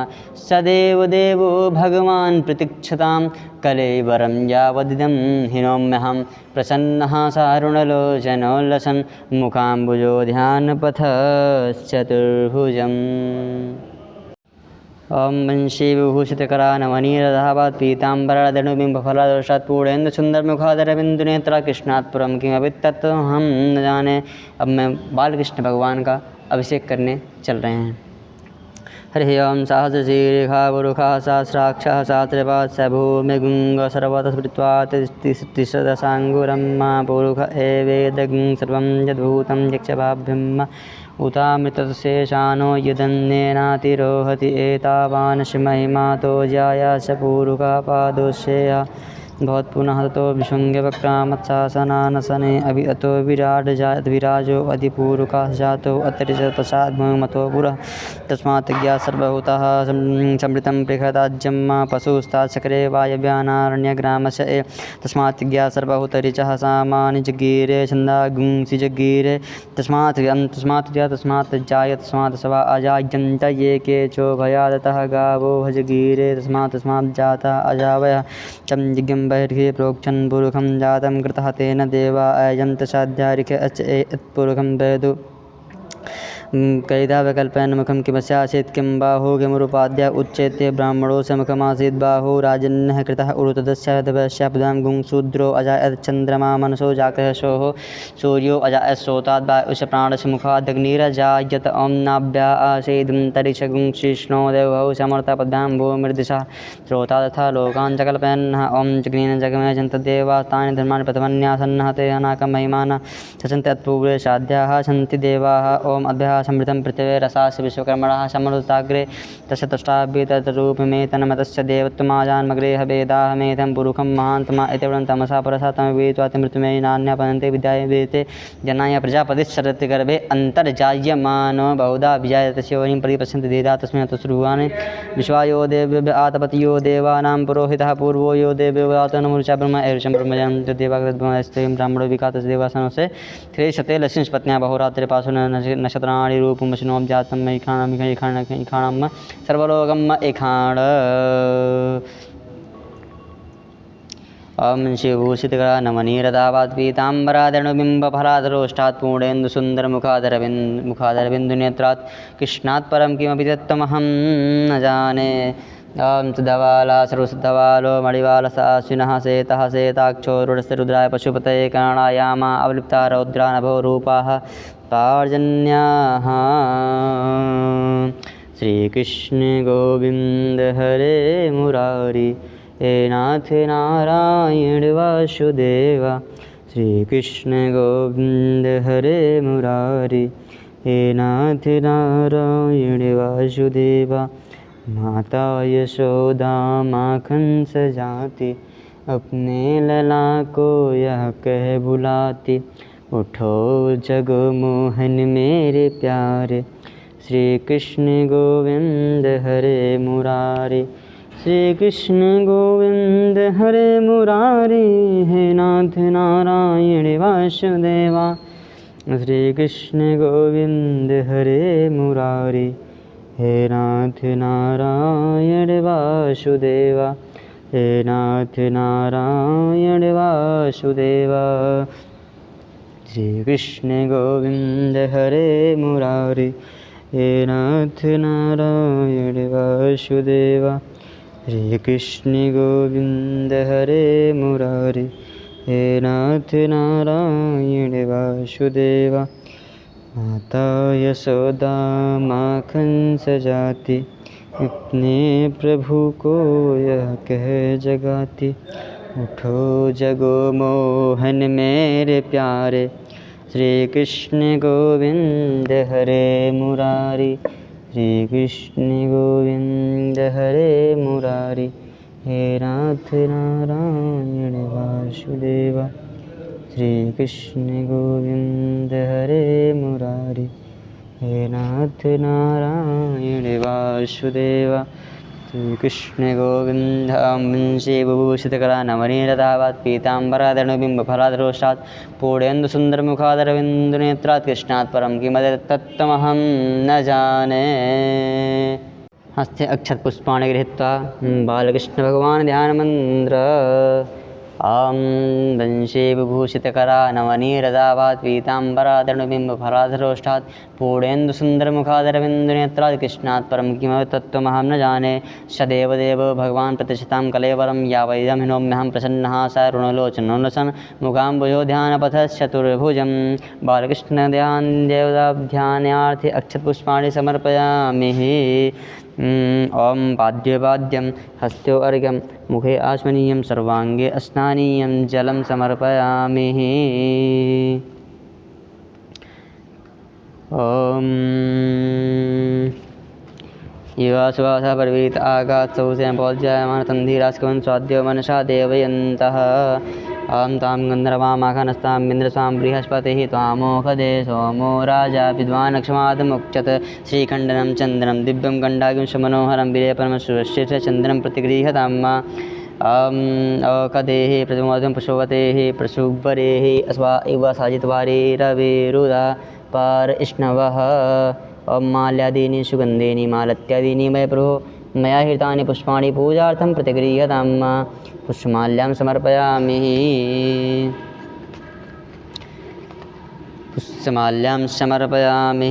सदेव देवो भगवान् प्रतीक्षतां कलेवरं यावदिदं हिनोम्यहं प्रसन्नः सारुणलोचनोल्लसन् मुखाम्बुजो ध्यानपथश्चतुर्भुजम्। ॐ वंशी विभूषितकरा नवनीरदावात् पीताम्बरादरुणबिम्बफलाधरोष्ठात् पूर्णेन्दुसुन्दरमुखादरबिन्दुनेत्रा कृष्णात् परं किमपि तत्त्वमहं न जाने। अब मैं बालकृष्ण भगवान का अभिषेक करने चल रहे हैं। हरि ओं सहस्रशीर्षः पुरुषः सहस्राक्षः सहस्रपाद स भूमिगुं सर्वतः स्मृत्वा तिस्रदशाङ्गुरं पुरुष एवेदं सर्वं यद्भूतं यक्षभाभ्यम् उतामृतशेषानो यदन्येनातिरोहति एतावान् महिमातो जाया स पूरुकापादोषेया भवत्पुनः ततो विशृङ्गवक्रामत्शासनानसने अभि अतो विराजो अधिपूरुकाः जातो अतिरिचतसाद्मतो पुरः तस्मात् ज्ञा सर्वभूतः समृतं बृहदाज्यं पशुस्तात् चक्रे वायव्यानारण्यग्रामस्य तस्मात् ज्ञा सर्वभूतरिचः सामानि जगीरे छन्दागुंसि जगीरे तस्मात् जाय तस्मात् सवा अजायन्त ये केचो भयादतः गावो जगीरे तस्मात् जाता अजावयः चं यज्ञं बहिर्हि प्रोक्षन् पुरुषं जातं कृतः तेन देवा अयजन्त साध्यारिके यत्पुरुषं वेदु कैदा विकल्पेन मुखं किमस्यासीत् किं बाहु किमुरुपाद्या उच्यते ब्राह्मणो स मुखमासीत् बाहु राजन्यः कृतः उरुतदस्य वैश्यापदां गुंशूद्रो अजायत् चन्द्रमा मनसो जाग्रहसोः सूर्यो अजायत् स्रोताद् वायुश्च प्राणस्य मुखादग्निरजायत ॐ नाभ्या आसीदन्तरिक्षगुंशिष्णो देवौ समर्थपद्भ्यां भूमिर्दिशः स्रोता तथा लोकान् च कल्पयन्नः ॐ जग्नेन जगमे जन्तदेवास्तानि धर्माणि प्रथमन्यासन्नः ते अनाकं महिमानः सन्ति अत्पूर्वे साध्याः सन्ति देवाः ॐ ओम अभ्यः समृद्धं पृथिवे रसास्य विश्वकर्मणः समृताग्रे तस्य तुष्टाभि तन्मतस्य देवत्वमाजान्मग्रे हवेदाहमेधं पुरुखं महान्तमा इत्यवं तमसा परसा तमवेत्वाति मृत्युमे नान्यापनन्ते विद्याय वेदते जनाय प्रजापतिश्चरति गर्भे अन्तर्जायमानो बहुधा विजायतस्य वरिं परिपश्यन्ति देदा तस्मै तस्रुवान् विश्वायो देव्य आतपतियो देवानां पुरोहितः पूर्वो यो देव्यवातनमूर्चा ब्रह्म ऐरुषं ब्रह्मजनं देवाग्रद्ब्रह्मस्त्रीं ब्राह्मणो विकातस्य देवासनस्य श्रेष्ठते लक्ष्मीपत्न्या बहुरात्रे पाशु नक्षत्राणि रूपमशिनों जातं इखाणं सर्वलोकम् इखाण ओम शिवभूषितकरा नमनीरदावात् पीताम्बरादणुबिम्बफलाधरोष्टात् पूर्णेन्दुसुन्दरमुखादरविन्दुनेत्रात् कृष्णात् परं किमपि तत्त्वमहं न जाने। ओम सुधवाला सर्वसुधवालो मणिवालसाश्विनः सेतः सेताक्षो रुडस्य रुद्राय पशुपतये कर्णायामा अवलिप्ता रौद्रा नभो रूपाः पार्जन्याः। श्रीकृष्ण गोविंद हरे मुरारी हे नाथ नारायण वासुदेव। श्रीकृष्ण गोविंद हरे मुरारी हे नाथ नारायण वासुदेव। माता यशोदा माखन सजाती अपने लला को यह कह बुलाती उठो जगमोहन मेरे प्यारे। श्री कृष्ण गोविंद हरे मुरारी श्री कृष्ण गोविंद हरे मुरारी हे नाथ नारायण वासुदेवा। श्री कृष्ण गोविंद हरे मुरारी हे नाथ नारायण वासुदेवा हे नाथ नारायण वासुदेवा। श्री कृष्ण गोविंद हरे मुरारी हे नाथ नारायण वासुदेवा। श्री कृष्ण गोविंद हरे मुरारी हे नाथ नारायण वासुदेवा। माता यशोदा माखन सजाती अपने प्रभु को यह कह जगाती उठो जगो मोहन मेरे प्यारे। श्री कृष्ण गोविंद हरे मुरारी श्री कृष्ण गोविंद हरे मुरारी हे नाथ नारायण वासुदेवा। श्री कृष्ण गोविंद हरे मुरारी हे नाथ नारायण वासुदेवा। श्री कृष्ण गोविंद वंशीविभूषितकरा नवनीरदावात् पीताम्बरादणुबिम्बफलाधरोष्टात् पूर्णेन्दुसुन्दरमुखादरविन्दुनेत्रात् कृष्णात् परं किमतत्त्वमहं न जाने। हस्ते अक्षतपुष्पाणि गृहीत्वा बालकृष्णभगवान् ध्यानमन्त्र आं वंशीविभूषितकरा नवनीरदावात् पीताम्बरादणुबिम्बफलाधरोष्टात् पूर्णेन्दुसुन्दरमुखादरविन्दुनेत्रात् कृष्णात् परं किमपि तत्त्वमहं न जाने। स देवदेवो भगवान् प्रतिशतां कलेवरं यावैदं हिनोम्यहं प्रसन्नः स रुणलोचनो नसन् मुखाम्बुजो ध्यानपथश्चतुर्भुजं। बालकृष्णध्यानार्थे अक्षतपुष्पाणि समर्पयामि। ओम पाद्यपाद्यं हस्तो अर्घ्यं मुखे आचमनीयं सर्वांगे स्नानीयं जलं समर्पयामि। ओम युवासुवासः परवीत आगात् सौसेन पौज्यायमान तन्धीरास्कवन् स्वाद्यो मनसा देवयन्तः। आं तां गन्धर्वामाखनस्तां बिन्द्रस्वां बृहस्पतिः त्वामोखदे सोमो राजा विद्वानक्षमादमुच्यत। श्रीखण्डनं चन्द्रं दिव्यं गण्डाग्ं मनोहरं विलेपनमश्रुश्रेष्ठ चन्द्रं प्रतिगृह्यताम्। अवकदेः प्रथमोदं पशुवतेः प्रसुवरेः अस्वा इव साजितवारेरवेरुदा पार इष्णवः। ओम माल्यादीनि सुगन्धेनि मालत्यादीनि मय प्रभो मया हृतानि पुष्पाणि पूजार्थं प्रतिगृह्यतां। पुष्पमाल्यां समर्पयामि। पुष्पमाल्यां समर्पयामि।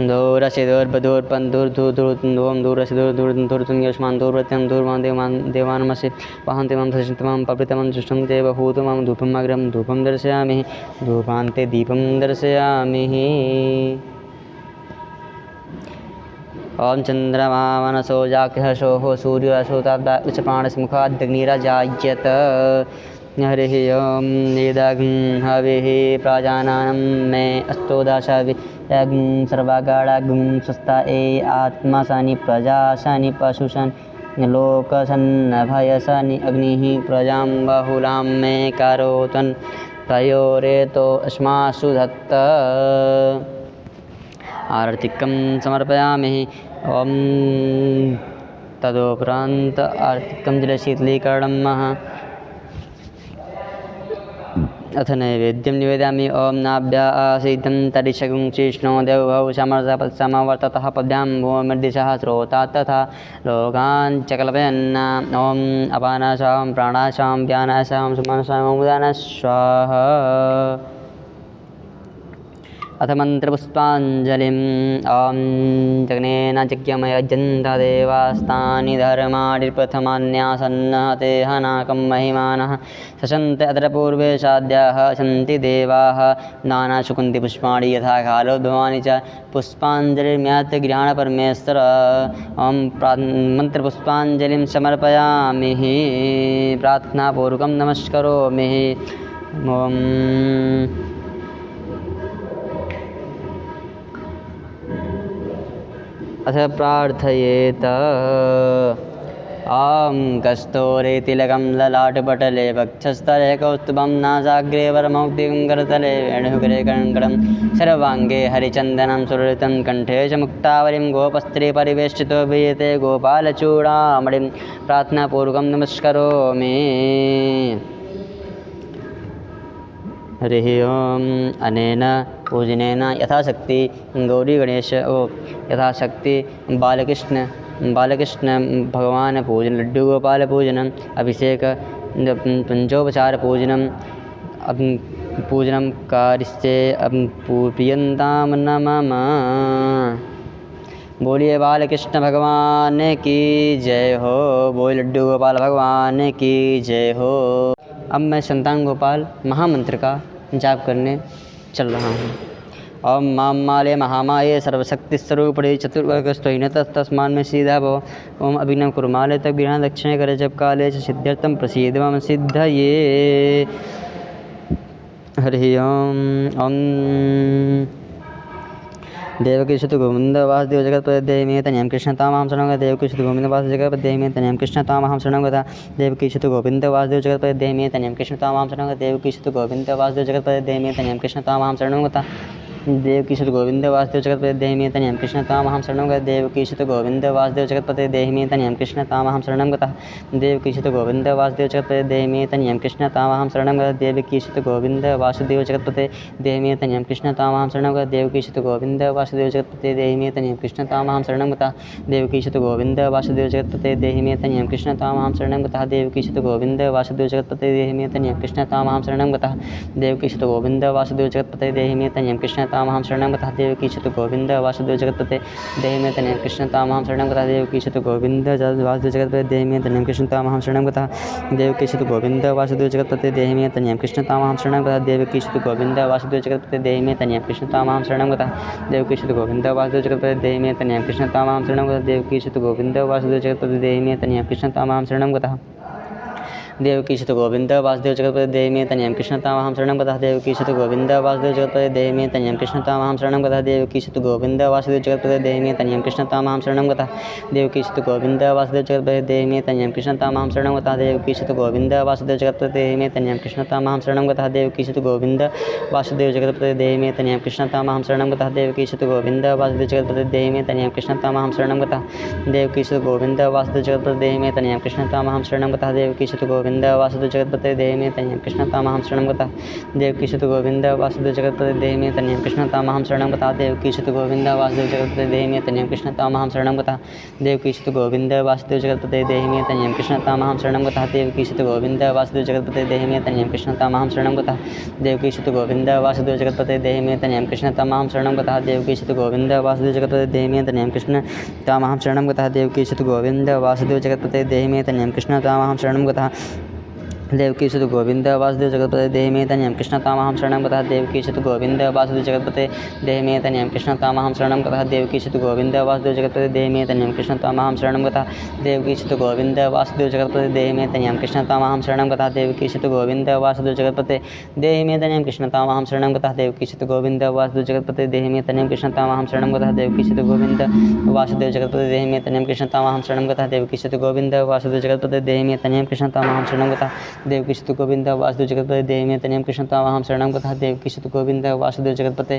दूरसिदूर्बदूर्पन्दूर्धूर्धूर्धूं दूरसिदूर्धूर्धूर्धूं यस्मान् दूर्वत्यं दूर्वां देवानमसि वहन्ति मां सचिन्तमां पवित्रमां जुष्टं देवभूतमां धूपमग्रं धूपं दर्शयामि धूपान्ते दीपं दर्शयामि। ओम चन्द्रमा मनसो जाक्षसोः सूर्योऽसोताद् उच्चप्राणसमुखादग्निरजायत। हरिः ॐ इदं हविः प्रजानानं मे अस्तोदाशवियं सर्वगाढागुं स्वस्ताये आत्मसानि प्रजासानि पशुसानि लोकसन्नभयसानि अग्निः प्रजां बहुलां मे करोतन् तयोरेतो अस्मासु दत्त आर्तिकं समर्पयामि ॐ तदुपरान्त आर्तिकं जलशीतलीकरणं अथ नैवेद्यं निवेदयामि ॐ नाभ्यासीतं तरिशगुं शिष्णो देवभौ समवर्ततः पद्भ्यां भूमिर्दिशः स्रोतात् तथा लोकान् च कल्पयन् ॐ अपानाशां प्राणाशां व्यानाशां सुमनसां उदानः अथ मन्त्रपुष्पाञ्जलिं ॐ जग्नेन जज्ञमयजन्त देवास्तानि धर्माणि प्रथमान्यासन्नते हनाकं महिमानः सशन्त अत्र पूर्वे साध्याः सन्ति देवाः नानाशुकुन्तिपुष्पाणि यथा कालोद्भवानि च पुष्पाञ्जलिर्म्यात् गृहाणपरमेश्वर ॐ मन्त्रपुष्पाञ्जलिं समर्पयामि प्रार्थनापूर्वकं नमस्करोमि ॐ अथ प्रार्थयेत ॐ कस्तूरितिलकं ललाटपटले वक्षस्थले कौस्तुभं नासाग्रे वरमौक्तिकं करतले वेणुगरे कङ्कणं सर्वाङ्गे हरिचन्दनं सुरलितं कण्ठे च मुक्तावलिं गोपस्त्रे परिवेष्टितो वियते गोपालचूडामणिं प्रार्थनापूर्वकं नमस्करोमि हरिः ॐ अनेन पूजनेन यथाशक्ति गौरीगणेश यथाशक्ति बालकृष्ण भगवान पूजन लड्डुगोपालपूजनम् अभिषेक पंचोपचारपूजनं पूजनं कारिष्ये प्रियन्तां न मम। बोलिए बालकृष्ण भगवान की जय हो, बोलिए लड्डू गोपाल भगवान की जय हो। अब मैं संतान गोपाल महामंत्र का जाप करने चल रहा हूँ। ओम मां माले महामाये सर्वशक्ति स्वरूपणे चतुर्वर्गस्थोहिन तस्मान में सीधा भव। ओम अभिनव कुरुमाले तक गृहण दक्षिणे करे जब काले च सिद्ध्यर्थम प्रसीद मम सिद्धये। हरि ओम। ओम देवकी सुत गोविंद वासुदेव जगतपते देवी तनयं कृष्ण तामां शरणं देवकी सुत गोविंद वासुदेव जगतपते देवी तनयं कृष्ण तामां शरणं गता देवकी सुत गोविंद वासुदेव जगतपते देवी तनयं कृष्ण तामां शरणं देवकी सुत गोविंद वासुदेव जगतपते देवी तनयं कृष्ण तामां शरणं गता देवकी सुत गोविंद वासुदेव जगतपते देवी तनयं कृष्ण तामां शरणं गता देवकी सुत गोविंद वासुदेव जगतपते देवी तनयं कृष्ण तामां शरणं गता देवकी सुत गोविंद वासुदेव जगतपते देवी तनयं कृष्ण तामां शरणं गता देवकी सुत गोविंद वासुदेव जगतपते देवी तनयं कृष्ण तामां शरणं गता देवकी सुत गोविंद वासुदेव जगतपते देवी तनयं कृष्ण तामां शरणं गता देवकी सुत गोविंद वासुदेव जगतपते देवी तनयं कृष्ण तामां शरणं गता देवकी सुत गोविंद वासुदेव जगतपते देवी तनयं कृष्ण तामां शरणं गता देवकी सुत गोविंद वासुदेव जगतपते देवी तनयं कृष्ण तामां शरणं गता देवकी सुत गोविंद वासुदेव जगतपते देवी तनयं कृष्ण तामां शरणं गता देवकी सुत गोविंद वासुदेव जगतपते देवी तनयं कृष्ण तामां शरणं गता देवकी सुत गोविंद वासुदेव जगतपते देवी तनयं कृष्ण तामां शरणं गता देवकी सुत गोविंद वासुदेव जगतपते देवी तनयं कृष्ण तामां शरणं गता देवकी सुत गोविंद वासुदेव जगतपते देवी तनयं कृष्ण तामां शरणं गता देवकी सुत गोविंद वासुदेव जगतपते देवी तनयं कृष्ण तामां शरणं गता देवकी सुत गोविंद वासुदेव जगतपते देवी तनयं कृष्ण तामां शरणं गता देवकी सुत गोविंद वासुदेव जगतपते देवी तनयं कृष्ण तामां शरणं गता देवकी सुत गोविंद वासुदेव जगतपते देवी तनयं कृष्ण तामां शरणं गता देवकी सुत गोविंद वासुदेव जगतपते देवी तनयं कृष्ण तामां शरणं गता देवकी सुत गोविंद वासुदेव जगतपते देवी तनयं कृष्ण तामां शरणं गता देवकी सुत गोविंद वासुदेव जगतपते देवी तनयं कृष्ण तामां शरणं गता देवकी सुत गोविंद वासुदेव जगतपते देवी तनयं कृष्ण तामां शरणं गता देवकी सुत गोविंद वासुदेव जगतपते देवी तनयं कृष्ण तामां शरणं गता देवकी सुत गोविंद वासुदेव जगतपते देवी तनयं कृष्ण तामां शरणं गता देवकी सुत गोविंद वासुदेव जगतपते देवी तनयं कृष्ण तामां शरणं गता देवकी सुत गोविंद वासुदेव जगतपते देवी तनयं कृष्ण तामां शरणं गता देवकी सुत गोविंद वासुदेव जगतपते देवी तनयं कृष्ण तामां शरणं गता देवकी सुत गोविंद वासुदेव जगतपते देवी तनयं कृष्ण तामां शरणं गता देवकी सुत गोविंद वासुदेव जगतपते देवी तनयं कृष्ण तामां शरणं गता देवकी सुत गोविंद वासुदेव जगतपते देवी तनयं कृष्ण तामां शरणं गता देवकी सुत गोविंद वासुदेव जगतपते देवी तनयं कृष्ण तामां शरणं गता देवकी सुत गोविंद वासुदेव जगतपते देहि मे तनयं कृष्ण तामहं शरणं गतः देवकी सुत गोविंद वासुदेव जगतपते देहि मे तनयं कृष्ण तामहं शरणं गतः देवकी सुत गोविंद वासुदेव जगतपते देहि मे तनयं कृष्ण तामहं शरणं गतः देवकी सुत गोविंद वासुदेव जगतपते देहि मे तनयं कृष्ण तामहं शरणं गतः देवकी सुत गोविंद वासुदेव जगतपते देहि मे तनयं कृष्ण तामहं शरणं गतः देवकी सुत गोविंद वासुदेव जगतपते देहि मे तनयं कृष्ण तामहं शरणं गतः देवकी सुत गोविंद वासुदेव जगतपते देहि मे तनयं कृष्ण तामहं शरणं गतः देवकी सुत गोविंद वासुदेव जगतपते देहि मे तनयं कृष्ण तामहं शरणं गतः देवकी सुत गोविंद वासुदेव जगतपते देहि मे तनयं कृष्ण तामहं शरणं गतः देवकी सुत गोविंद वासुदेव जगतपते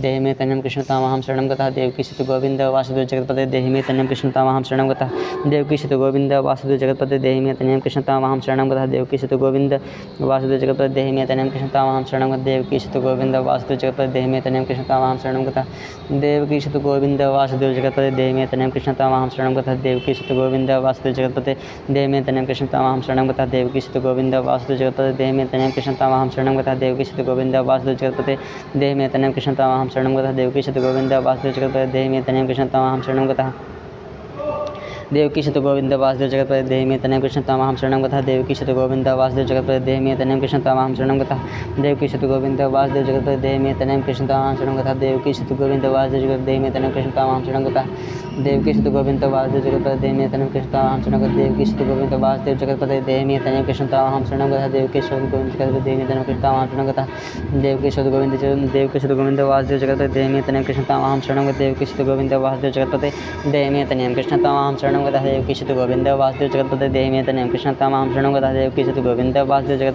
देहि मे तनयं कृष्ण तामहं शरणं गतः देवकी सुत गोविंद वासुदेव जगतपते देहि मे तनयं कृष्ण तामहं शरणं गतः देवकी सुत गोविंद वासुदेव जगतपते देहि मे तनयं कृष्ण तामहं शरणं गतः देवकी सुत गोविंद वासुदेव जगतपते देहि मे तनयं कृष्ण तामहं शरणं गतः देवकी सुत गोविंद वासुदेव जगतपते देहि मे तनयं कृष्ण तामहं शरणं गतः देवकी सुत गोविंद वासुदेव जगतपते देहि मे तनयं कृष्ण तामहं शरणं गतः देवकी सुत गोविंद वासुदेव जगतपते देहि मे तनयं कृष्ण तामहं शरणं गतः देवकी सुत गोविंद वासुदेव जगतपते देहि मे तनयं कृष्ण तामहं शरणं गतः देवकी सुत गोविंद वासुदेव जगतपते देहि मे तनयं कृष्ण तामहं शरणं गतः देवकी सुत गोविंद वासुदेव जगतपते देहि मे तनयं कृष्ण तामहं शरणं गतः देवकी सुत गोविंद वासुदेव जगतपते देहि मे तनयं कृष्ण तामहं शरणं गतः देवकी सुत गोविंद वासुदेव जगतपते देहि मे तनयं कृष्ण तामहं शरणं गतः देवकी सुत गोविंद वासुदेव जगतपते देहि मे तनयं कृष्ण तामहं शरणं गतः देवकी सुत गोविंद वासुदेव जगतपते देहि मे तनयं कृष्ण तामहं शरणं गतः देवकी सुत गोविंद वासुदेव जगतपते देहि मे तनयं कृष्ण तामहं शरणं गतः देवकी सुत गोविंद वासुदेव जगतपते देहि मे तनयं कृष्ण तामहं शरणं गतः देवकी सुत गोविंद जगतपते देहि मे तनयं कृष्ण तामहं शरणं गतः देवकी सुत गोविंद वासुदेव जगतपते देहि मे तनयं कृष्ण तामहं शरणं गतः देवकी सुत गोविंद वासुदेव जगतपते देहि मे तनयं कृष्ण तामहं शरणं गतः देवकी सुत गोविंद वासुदेव जगतपते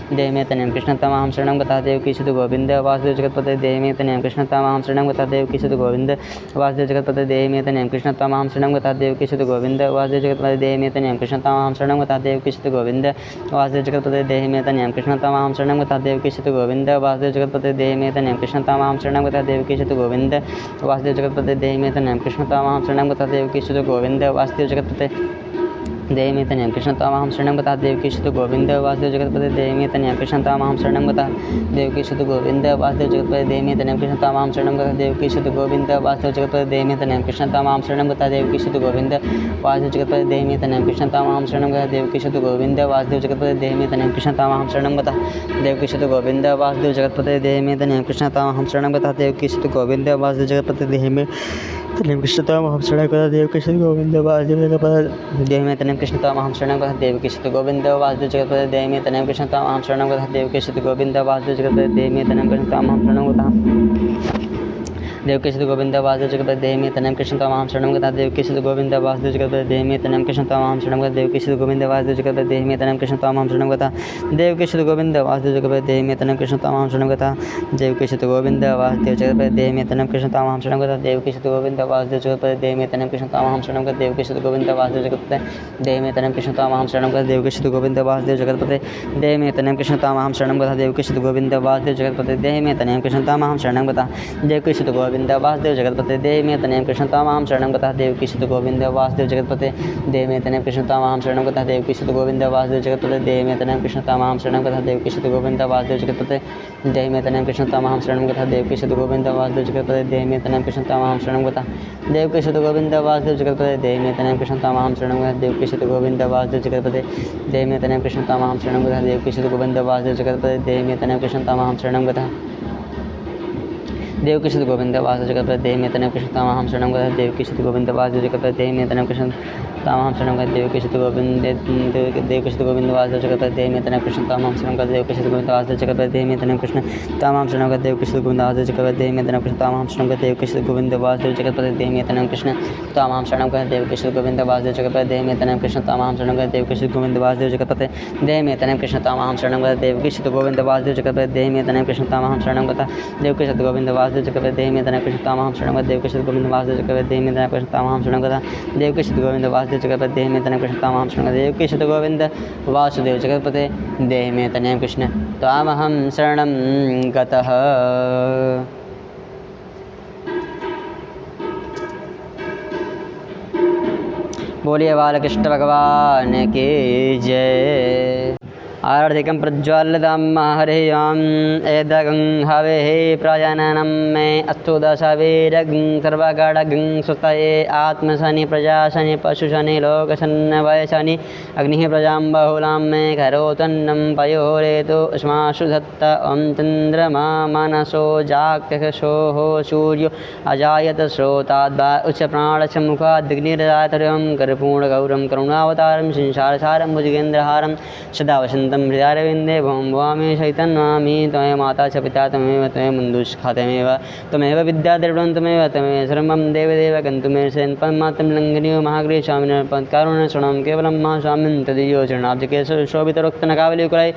देहि मे तनयं कृष्ण तामहं शरणं गतः देवकी सुत गोविंद वासुदेव जगतपते देहि मे तनयं कृष्ण तामहं शरणं गतः देवकी सुत गोविंद वासुदेव जगतपते देहि मे तनयं कृष्ण तामहं शरणं गतः देवकी सुत गोविंद वासुदेव जगतपते देहि मे तनयं कृष्ण तामहं शरणं गतः देवकी सुत गोविंद वासुदेव जगतपते देहि मे तनयं कृष्ण तामहं शरणं गतः देवकी सुत गोविंद वासुदेव जगतपते देहि मे तनयं कृष्ण तामहं शरणं गतः देवकी सुत गोविंद वासुदेव जगतपते देहि मे तनयं कृष्ण तामहं शरणं गतः देवकी सुत गोविंद वासुदेव जगतपते देहि मे तनयं कृष्ण तामहं शरणं गतः देवकी सुत गोविंद वासुदेव जगतपते देहि मे तनयं कृष्ण तामहं शरणं गतः देवकी सुत गोविंद वासुदेव जगतपते देहि मे तनयं कृष्ण तामहं शरणं गतः देवकी सुत गोविंद वासुदेव जगतपते देहि मे तनयं कृष्ण तामहं शरणं गतः देवकी सुत गोविंद वासुदेव जगतपते देहि मे तनयं कृष्ण तामहं शरणं गतः देवकी सुत गोविंद वासुदेव जगतपते देहि मे तनयं कृष्ण तामहं शरणं गतः देवकी सुत गोविंद वासुदेव जगतपते देहि मे तनयं कृष्ण तामहं शरणं गतः देवकी सुत गोविंद वासुदेव जगतपते देहि मे तनयं कृष्ण तामहं शरणं गतः देवकी सुत गोविंद वासुदेव जगतपते देहि मे तनयं कृष्ण तामहं शरणं गतः देवकी सुत गोविंद वासुदेव जगतपते देहि मे तनयं कृष्ण तामहं शरणं गतः देवकी सुत गोविंद वासुदेव जगतपते देहि मे तनयं कृष्ण तामहं शरणं गतः देवकी सुत गोविंद वासुदेव जगतपते देहि मे तनयं कृष्ण तामहं शरणं गतः देवकी सुत गोविंद वासुदेव जगतपते देहि मे तनयं कृष्ण तामहं शरणं गतः देवकी सुत गोविंद वासुदेव जगतपते देहि मे तनयं कृष्ण तामहं शरणं गतः देवकी सुत गोविंद वासुदेव जगतपते देहि मे तनयं कृष्ण तामहं शरणं गतः देवकी सुत गोविंद वासुदेव जगतपते देहि मे तनयं कृष्ण तामहं शरणं गतः देवकी सुत गोविंद वासुदेव जगतपते देहि मे तनयं कृष्ण तामहं शरणं गतः देवकी सुत गोविंद वासुदेव जगतपते देहि मे तनयं कृष्ण तामहं शरणं गतः देवकी सुत गोविंद वासुदेव जगतपते देहि मे तनयं कृष्ण तामहं शरणं गतः देवकी सुत गोविंद वासुदेव जगतपते देहि मे तनयं कृष्ण तामहं शरणं गतः देवकी सुत गोविंद वासुदेव जगतपते देहि मे तनयं कृष्ण तामहं शरणं गतः देवकी सुत गोविंद वासुदेव जगतपते देहि मे तनयं कृष्ण तामहं शरणं गतः देवकी सुत गोविंद वासुदेव जगतपते देहि मे तनयं कृष्ण तामहं शरणं गतः देवकी सुत गोविंद वासुदेव जगतपते देहि मे तनयं कृष्ण तामहं शरणं गतः देवकी सुत गोविंद वासुदेव जगतपते देहि मे तनयं कृष्ण तामहं शरणं गतः देवकी सुत गोविंद वासुदेव जगतपते देहि मे तनयं कृष्ण तामहं शरणं गतः देवकी सुत गोविंद वासुदेव जगतपते देहि मे तनयं कृष्ण तामहं शरणं गतः देवकी सुत गोविंद वासुदेव जगतपते देहि मे तनयं कृष्ण तामहं शरणं गतः देवकी सुत गोविंद वासुदेव जगतपते देहि मे तनयं कृष्ण तामहं शरणं गतः देवकी सुत गोविंद वासुदेव जगतपते देहि मे तनयं कृष्ण तामहं शरणं गतः देवकी सुत गोविंद वासुदेव जगतपते देहि मे तनयं कृष्ण तामहं शरणं गतः देवकी सुत गोविंद देवकी सुत गोविंद वासुदेव जगतपते देहि मे तनयं कृष्ण तामहं शरणं गतः देवकी सुत गोविंद वासुदेव जगतपते देहि मे तनयं कृष्ण तामहं शरणं गतः देवकी सुत गोविंद वासुदेव जगतपते देहि मे तनयं कृष्ण तामहं शरणं गतः देवकी सुत गोविंद वासुदेव जगतपते देहि मे तनयं कृष्ण तामहं शरणं गतः देवकी सुत गोविंद वासुदेव जगतपते देहि मे तनयं कृष्ण तामहं शरणं गतः देवकी सुत गोविंद वासुदेव जगतपते देहि मे तनयं कृष्ण तामहं शरणं गतः देवकी सुत गोविंद वासुदेव जगतपते देहि मे तनयं कृष्ण तामहं शरणं गतः देवकी सुत गोविंद वासुदेव जगतपते देहि मे तनयं कृष्ण तामहं शरणं गतः देवकी सुत गोविंद वासुदेव जगतपते देहि मे तनयं कृष्ण तामहं शरणं गतः देवकी सुत गोविंद वासुदेव जगतपते देहि मे तनयं कृष्ण तामहं शरणं गतः देवकी सुत गोविंद वासुदेव जगतपते देहि मे तनयं कृष्ण तामहं शरणं गतः। बोलिए बालकृष्ण भगवान की जय। आराधिकं प्रज्वालितं हरिः ॐ एदगं हवेः प्रजननं मे अस्तु दशवीरगं सर्वगणगं सुतये आत्मशनि प्रजाशनि पशुशनि लोकशन्नवयशनि अग्निः प्रजां बहुलां मे करोतन्नं पयोरेतु उष्माशु धत्त ॐ चन्द्रमा मनसो जाक्षसोः सूर्यो अजायत श्रोताद्वा उच्चप्राणस्य मुखादग्निर्जातर्यं कर्पूर्णगौरं करुणावतारं संसारसारं भुजगेन्द्रहारं सदा वसन्तं हृदयारविन्दे भवं भवामि चैतन्यामि त्वमेव माता च पिता त्वमेव बन्धुश्च त्वमेव त्वमेव विद्याद्रविणं त्वमेव सर्वं देवदेव गन्तुमेव पद्मात्रं लङ्घनीयो महागृह स्वामिनर्पत्कारुण्यशरणं केवलं महास्वामिं तदीयो चरणाब्जके शोभितरोक्तनकावलिकुलै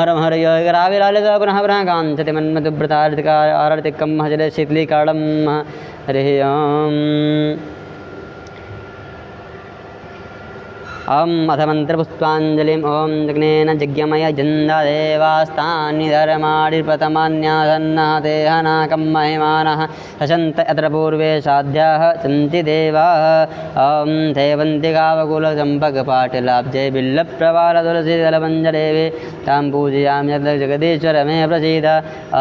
हर हर योगराविलालिता पुनः पुनः काञ्चति मन्मधुव्रतार्थिका आरतिकं महजले शीतलीकालं हरिः ॐ अथ मन्त्रपुष्पाञ्जलिम् ॐ जग्नेन जज्ञमय जन्दादेवास्तानि धर्माणिप्रथमान्यासन्नः देहनाकं महिमानः हसन्त अत्र पूर्वे साध्याः सन्ति देवाः ॐ देवन्ति गावकुलचम्पकपाटिलाब्जे बिल्लप्रवालतुलसीदलमञ्जलेवे तां पूजयामि जगदीश्वर मे प्रसीद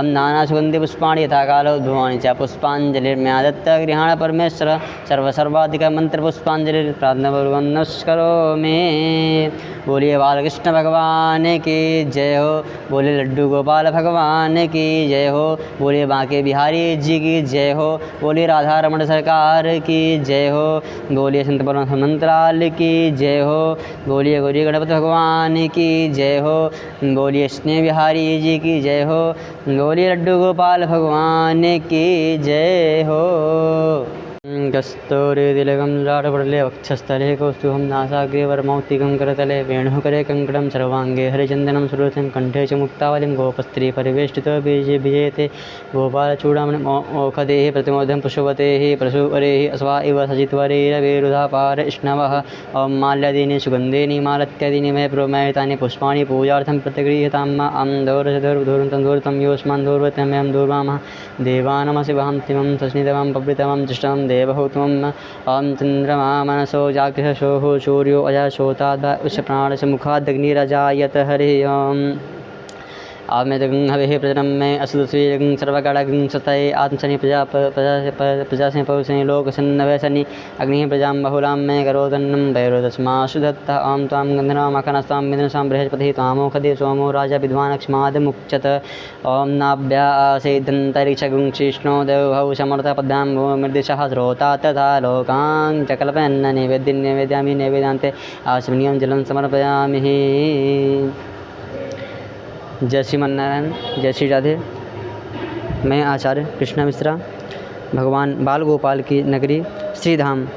ॐ नानासुगन्धिपुष्पाणि यथा कालोद्भवानि च पुष्पाञ्जलिर्म्या दत्त गृहाण परमेश्वर सर्वसर्वाधिकमन्त्रपुष्पाञ्जलिर्प्रार्थनापूर्वं नमस्करोमि में। बोलिए बालकृष्ण भगवान की जय हो, बोलिए लड्डू गोपाल भगवान की जय हो, बोलिए बांके बिहारी जी की जय हो, बोलिए राधा रमण सरकार की जय हो, बोलिए संत परमहंसलाल की जय हो, बोलिए गौरी गणपति भगवान की जय हो, बोलिए स्नेह बिहारी जी की जय हो, बोलिए लड्डू गोपाल भगवान की जय हो। कस्तूरी तिलकं जाटपटले वक्षस्थले कौस्तुभं नासाग्रे वरमौक्तिकं करतले वेणुकरे कङ्कणं सर्वाङ्गे हरिचन्दनं सुरतं कण्ठे च मुक्तावलिं गोपस्त्री परिवेष्टितो विजेते गोपालचूडामणिम् ओखदेः प्रतिमोदं पशुपतेः पशुवरेः अस्वा इव सजित्वरेरविरुधापारैष्णवः ॐ माल्यादीनि सुगन्धेनि मालत्यादीनि मे प्रोमयितानि पुष्पाणि पूजार्थं प्रतिगृह्यतां धूर्तं धूर्तं योऽस्मान् धूर्वत्यमयं धूर्वामः देवानमसि वहं तिमं सस्नितमं पवित्रमं जिष्टं देवहूतमं ॐ चन्द्रमा मनसो जाग्रहसोः सूर्यो अजाशोताद् उष्णप्राणस्य मुखादग्निरजायत हरिः ॐ आत्मेदगं हवेः प्रजनं मे असुदुस्वीरगं सर्वगणगं सतये आत्मशनि प्रजाशनि पौषनि लोकशन्नवयशनि अग्निः प्रजां बहुलां मे करोदन्नं वैरोदस्मासु दत्तः ॐ त्वां गन्धर्वमखनस्तां मिन्द्रसां बृहस्पतिः त्वामोखदे सोमो राजा विद्वानक्ष्मादमुच्यत ॐ नाभ्यासेदन्तरिक्षगुं शिष्णो देवभौ समर्थपद्भ्यां भूमिर्दिशः श्रोता तथा लोकां च कल्पयन्न नैवेद्यामि नैवेद्यान्ते आचमनीयं जलं समर्पयामि। जय श्रीमन्नारायण, जय श्री राधे। मैं आचार्य कृष्णा मिश्रा भगवान बाल गोपाल की नगरी श्रीधाम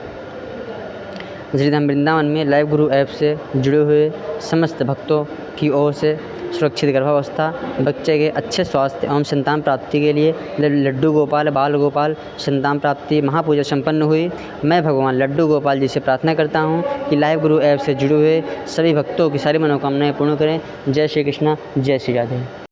वृंदावन में लाइव गुरु ऐप से जुड़े हुए समस्त भक्तों की ओर से सुरक्षित गर्भावस्था, बच्चे के अच्छे स्वास्थ्य एवं संतान प्राप्ति के लिए लड्डू गोपाल बाल गोपाल संतान प्राप्ति महापूजा संपन्न हुई। मैं भगवान लड्डू गोपाल जी से प्रार्थना करता हूँ कि लाइव गुरु ऐप से जुड़े हुए सभी भक्तों की सारी मनोकामनाएं पूर्ण करें। जय श्री कृष्णा, जय श्री राधे।